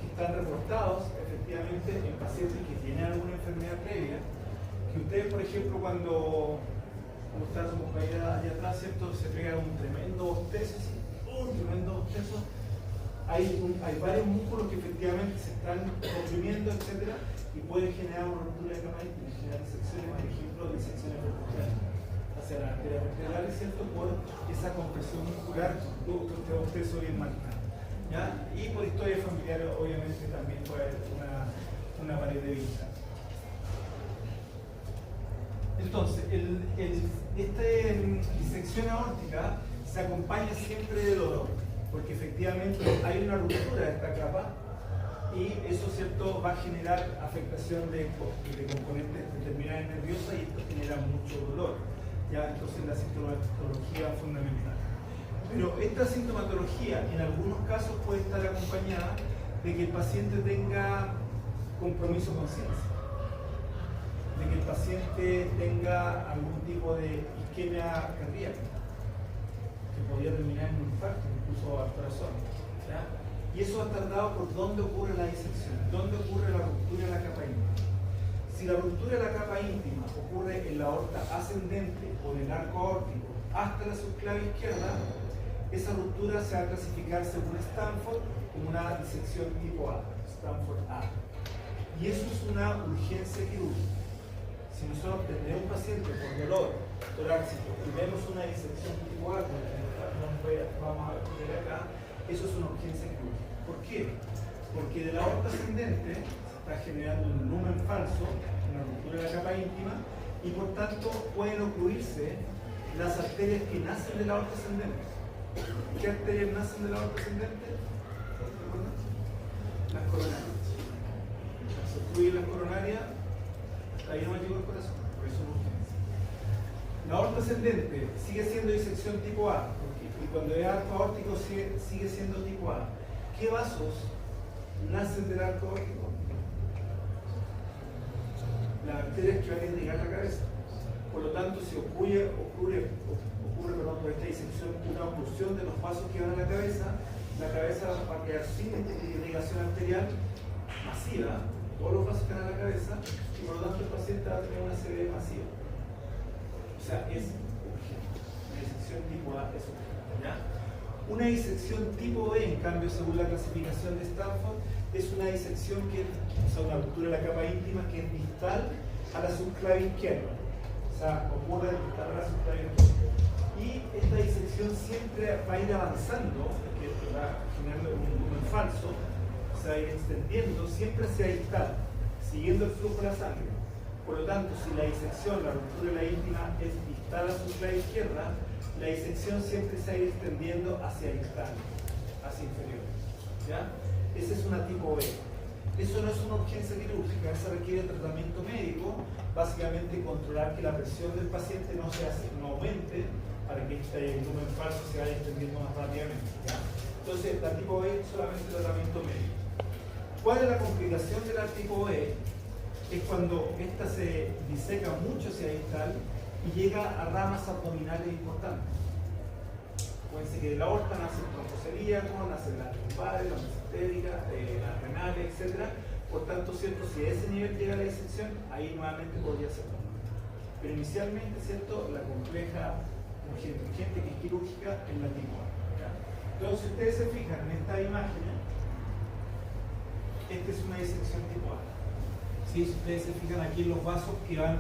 están reportados efectivamente en pacientes que tienen alguna enfermedad previa, que ustedes, por ejemplo, cuando está su compañera allá atrás, ¿cierto?, se pega un tremendo bostezo, hay varios músculos que efectivamente se están comprimiendo, etcétera, y pueden generar una ruptura de capa íntima, generar disecciones, por ejemplo, disecciones vertebrales hacia la arteria vertebral, ¿cierto?, por esa compresión muscular producto de bostezo bien marcado, ¿ya? Y por historia familiar, obviamente, también puede haber una pared debilitada. Entonces, esta disección aórtica se acompaña siempre de dolor, porque efectivamente hay una ruptura de esta capa y eso, ¿cierto?, va a generar afectación de componentes terminales nerviosas y esto genera mucho dolor. Ya, entonces la sintomatología fundamental. Pero esta sintomatología en algunos casos puede estar acompañada de que el paciente tenga compromiso con ciencia, de que el paciente tenga algún tipo de isquemia cardíaca, que podría terminar en un infarto, incluso al corazón. ¿Ya? Y eso va a estar dado por dónde ocurre la disección, dónde ocurre la ruptura de la capa íntima. Si la ruptura de la capa íntima ocurre en la aorta ascendente o en el arco aórtico hasta la subclavia izquierda, esa ruptura se va a clasificar según Stanford como una disección tipo A, Stanford A. Y eso es una urgencia quirúrgica. Si nosotros tenemos un paciente con dolor torácico y vemos una disección tipo A, como vamos a ver acá, eso es una urgencia quirúrgica. ¿Por qué? Porque de la aorta ascendente se está generando un lumen falso, una ruptura de la capa íntima, y por tanto pueden ocluirse las arterias que nacen de la aorta ascendente. ¿Qué arterias nacen de la aorta ascendente? Las coronarias. Se ocluyen las coronarias, ahí no me llegó el corazón, por eso es urgencia. La aorta ascendente sigue siendo disección tipo A, y cuando es arco aórtico sigue siendo tipo A. ¿Qué vasos nacen del arco aórtico? Las arterias que van a irrigar la cabeza. Por lo tanto, si ocurre por esta disección una oclusión de los vasos que van a la cabeza va a quedar sin irrigación arterial masiva, todos los vasos que van a la cabeza, y por lo tanto el paciente va a tener una CV masiva. O sea, es urgente. Una disección tipo A es urgente. ¿Ya? Una disección tipo B, en cambio, según la clasificación de Stanford, es una disección una ruptura de la capa íntima que es distal a la subclavia izquierda. O sea, ocurre distal a la subclavia izquierda. Y esta disección siempre va a ir avanzando, que va generando un lumen falso, se va a ir extendiendo siempre hacia distal, siguiendo el flujo de la sangre. Por lo tanto, si la disección, la ruptura de la íntima es distal a la subclavia izquierda, la disección siempre se va a ir extendiendo hacia distal, hacia inferior. ¿Ya? Esa es una tipo B. Eso no es una urgencia quirúrgica, esa requiere tratamiento médico, básicamente controlar que la presión del paciente no aumente para que este lumen falso se vaya extendiendo más rápidamente. ¿Ya? Entonces, la tipo B es solamente tratamiento médico. ¿Cuál es la complicación de la tipo B? Es cuando esta se diseca mucho hacia distal y llega a ramas abdominales importantes. Acuérdense que de la aorta nace el tronco celíaco, nacen las lumbares, la mesentérica, las renales, etc. Por tanto, ¿cierto? Si a ese nivel llega la disección, ahí nuevamente podría ser normal. Pero inicialmente, ¿cierto? La compleja urgente que es quirúrgica es la tipo A. ¿Ya? Entonces, si ustedes se fijan en esta imagen, esta es una disección tipo A. Si ustedes se fijan aquí en los vasos que van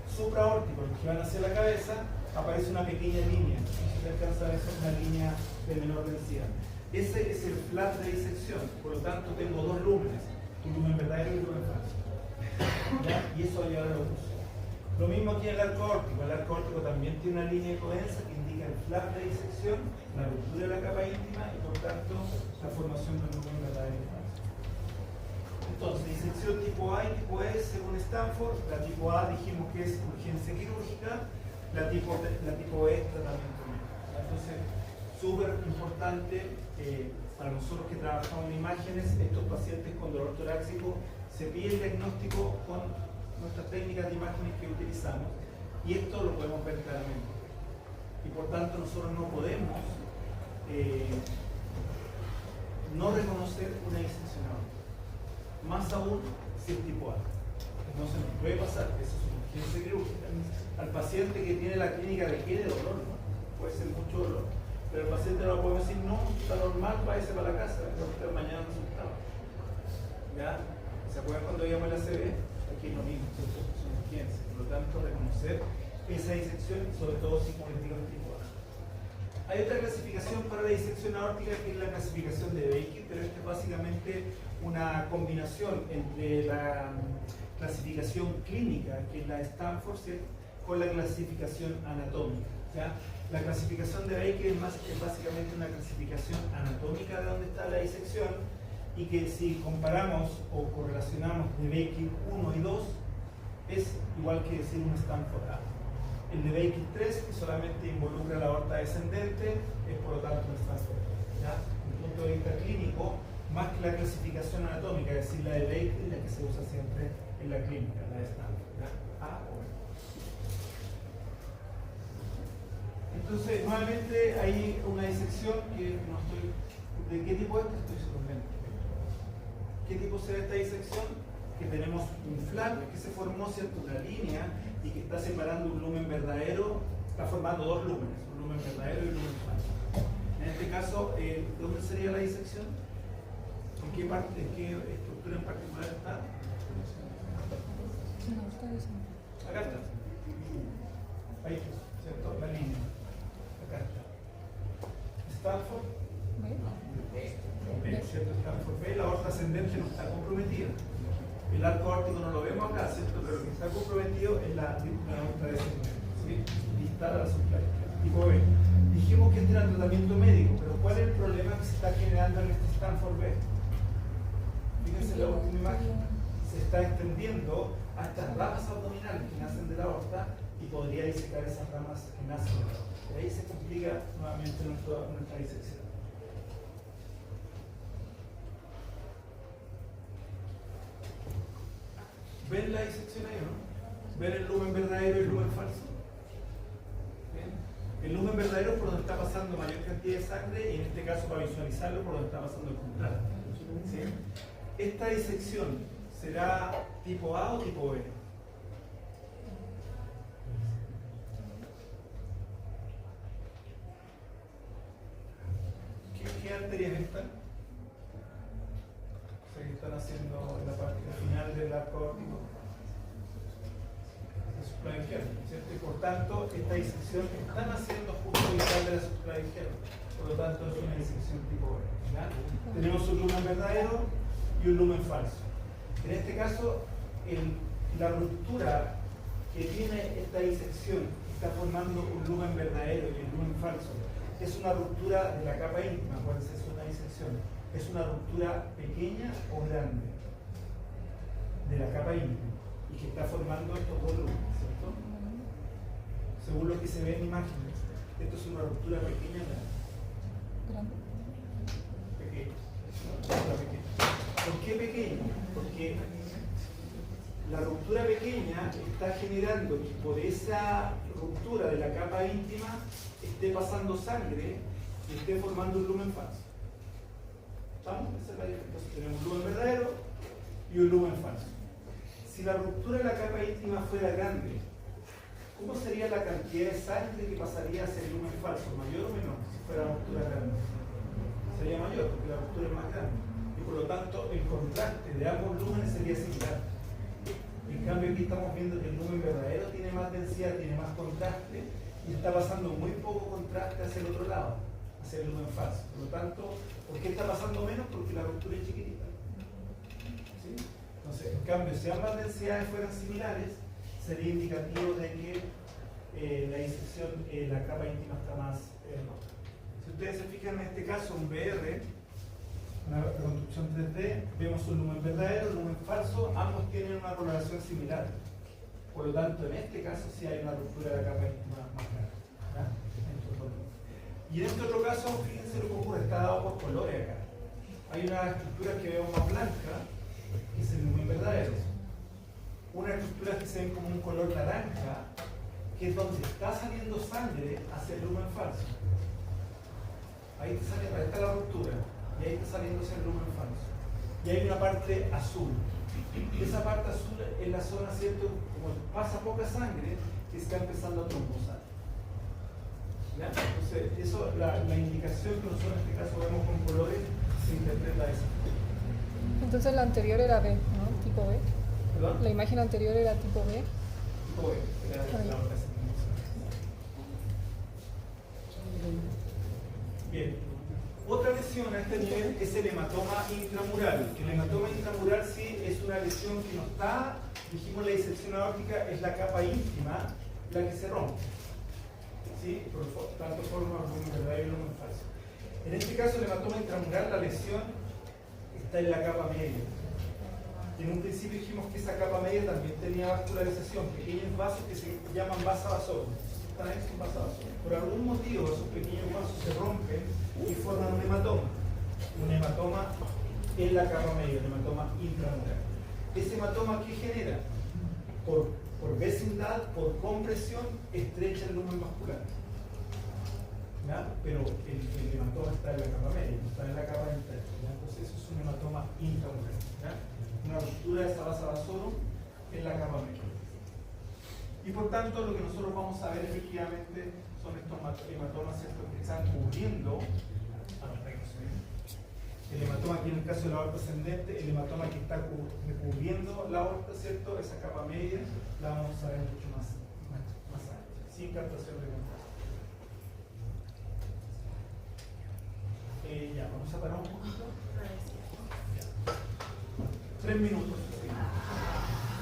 supraórticos, que van hacia la cabeza, aparece una pequeña línea. Si se alcanza a ver, es una línea de menor densidad. Ese es el flap de disección. Por lo tanto, tengo dos lúmenes, un lumen verdadero y un lumen falso. ¿Ya? Y eso va a llevar a la oclusión. Lo mismo aquí en el arco aórtico. El arco aórtico también tiene una línea de coherencia que indica el flap de disección, la ruptura de la capa íntima y por tanto la formación del lumen verdadero y falso. Entonces, disección tipo A y tipo E según Stanford. La tipo A dijimos que es urgencia quirúrgica, la tipo E es tratamiento médico. Entonces, súper importante para nosotros que trabajamos en imágenes, estos pacientes con dolor torácico, se pide el diagnóstico con nuestras técnicas de imágenes que utilizamos y esto lo podemos ver claramente. Y por tanto, nosotros no podemos no reconocer una disección aórtica. Más aún si es tipo A. Entonces nos puede pasar, eso es una urgencia quirúrgica. Al paciente que tiene la clínica requiere dolor, ¿no? Puede ser mucho dolor. Pero el paciente no puede decir, no, está normal, váyase para la casa, va a estar mañana resultado. ¿Ya? ¿Se acuerdan cuando íbamos a la CB? Aquí es lo mismo, son urgencias. Por lo tanto, reconocer esa disección, sobre todo si como les digo, es tipo A. Hay otra clasificación para la disección aórtica que es la clasificación de Baker, pero esta es básicamente una combinación entre la clasificación clínica, que es la Stanford, ¿cierto? con la clasificación anatómica. ¿Ya? La clasificación de Baker es básicamente una clasificación anatómica de dónde está la disección, y que si comparamos o correlacionamos de Baker 1 y 2 es igual que decir un Stanford A. El de Baker 3, que solamente involucra la aorta descendente, es por lo tanto un Stanford A. ¿Ya? Desde el punto de vista clínico, más que la clasificación anatómica, es decir, la de Baker, la que se usa siempre en la clínica, la de Stanford. ¿Ya? A o B. Entonces, nuevamente hay una disección que no estoy... ¿De qué tipo es? Estoy sorprendido. ¿Qué tipo será esta disección? Que tenemos un flap que se formó, ¿cierto?, una línea y que está separando un lumen verdadero, está formando dos lúmenes, un lumen verdadero y un lumen falso. En este caso, ¿dónde sería la disección? ¿En qué parte, en qué estructura en particular está? Acá está. Ahí, ¿cierto? La línea. Acá está. Stanford. B, ¿cierto? Stanford B, la aorta ascendente no está comprometida. El arco órtico no lo vemos acá, ¿cierto? Pero lo que está comprometido es la aorta descendente, ¿sí? Distal a la subclavícula. Tipo B. Dijimos que este era el tratamiento médico, pero ¿cuál es el problema que se está generando en este Stanford B? Fíjense la última imagen. Se está extendiendo a estas ramas abdominales que nacen de la aorta y podría disecar esas ramas que nacen de la aorta. Y ahí se complica nuevamente nuestra disección. ¿Ven la disección ahí, no? ¿Ven el lumen verdadero y el lumen falso? ¿Bien? El lumen verdadero es por donde está pasando mayor cantidad de sangre y en este caso, para visualizarlo, por donde está pasando el contraste. ¿Sí? ¿Esta disección será tipo A o tipo B? ¿Qué arterias están? Que están haciendo en la parte final del arco órtico de subclavicular, ¿cierto? Y por tanto, esta disección están haciendo justo distal de la subclavicular, por lo tanto es una disección tipo B. ¿Ya? Tenemos un lumen verdadero y un lumen falso. En este caso, la ruptura que tiene esta disección, que está formando un lumen verdadero y un lumen falso, es una ruptura de la capa íntima, acuérdense, es una disección. Es una ruptura pequeña o grande de la capa íntima y que está formando estos dos lúmenes, ¿cierto? Según lo que se ve en imágenes, esto es una ruptura pequeña o grande. Pequeña. ¿Por qué pequeña? Porque la ruptura pequeña está generando que por esa ruptura de la capa íntima esté pasando sangre y esté formando un lumen falso. ¿Estamos? Esa es la diferencia. Entonces tenemos un lumen verdadero y un lumen falso. Si la ruptura de la capa íntima fuera grande, ¿cómo sería la cantidad de sangre que pasaría hacia el lumen falso? ¿Mayor o menor? Si fuera una ruptura grande. Sería mayor, porque la ruptura es más grande. Y por lo tanto, el contraste de ambos lúmenes sería similar. En cambio, aquí estamos viendo que el lumen verdadero tiene más densidad, tiene más contraste, y está pasando muy poco contraste hacia el otro lado, hacia el lumen falso. Por lo tanto, ¿por qué está pasando menos? Porque la ruptura es chiquitita. ¿Sí? Entonces, en cambio, si ambas densidades fueran similares, sería indicativo de que la disección, la capa íntima está más rota. Si ustedes se fijan en este caso, un BR, una reconstrucción 3D, vemos un lumen verdadero, un lumen falso, ambos tienen una coloración similar. Por lo tanto, en este caso sí hay una ruptura de la capa íntima más grande. ¿Ya? Y en este otro caso, fíjense lo que ocurre, está dado por colores acá. Hay una estructura que vemos más blanca, que es el lumen verdadero. Una estructura que se ve como un color naranja, que es donde está saliendo sangre hacia el lumen falso. Ahí está la ruptura, y ahí está saliendo hacia el lumen falso. Y hay una parte azul. Esa parte azul es la zona, ¿cierto? Como pasa poca sangre, que está empezando a trombosar. ¿Ya? Entonces, eso, la indicación que nosotros en este caso vemos con colores, se interpreta esa. Entonces la anterior era B, ¿no? Tipo B. ¿Perdón? La imagen anterior era tipo B. Tipo B, era la otra. Bien. Otra lesión a este nivel es el hematoma intramural. El hematoma intramural sí es una lesión que no está, dijimos la disección aórtica es la capa íntima, la que se rompe. ¿Sí? Tanto forma lumen verdadero y lumen falso. En este caso, el hematoma intramural, la lesión está en la capa media. En un principio dijimos que esa capa media también tenía vascularización, pequeños vasos que se llaman vasa-vasorum. Están ahí, son vasa-vasorum. Por algún motivo, esos pequeños vasos se rompen y forman un hematoma. Un hematoma en la capa media, un hematoma intramural. Ese hematoma, ¿qué genera? Por vecindad, por compresión, estrecha el lumen vascular. ¿Ya? Pero el hematoma está en la capa media, no está en la capa interna. ¿Ya? Entonces eso es un hematoma intramural. ¿Ya? Una ruptura de esa vasa-vasorum en la capa media. Y por tanto, lo que nosotros vamos a ver efectivamente son estos hematomas que están cubriendo el hematoma aquí en el caso de la aorta ascendente, el hematoma que está cubriendo la aorta, ¿cierto? Esa capa media la vamos a ver mucho más ancha, sin captación de contacto. Ya, vamos a parar un poquito. 3 minutos.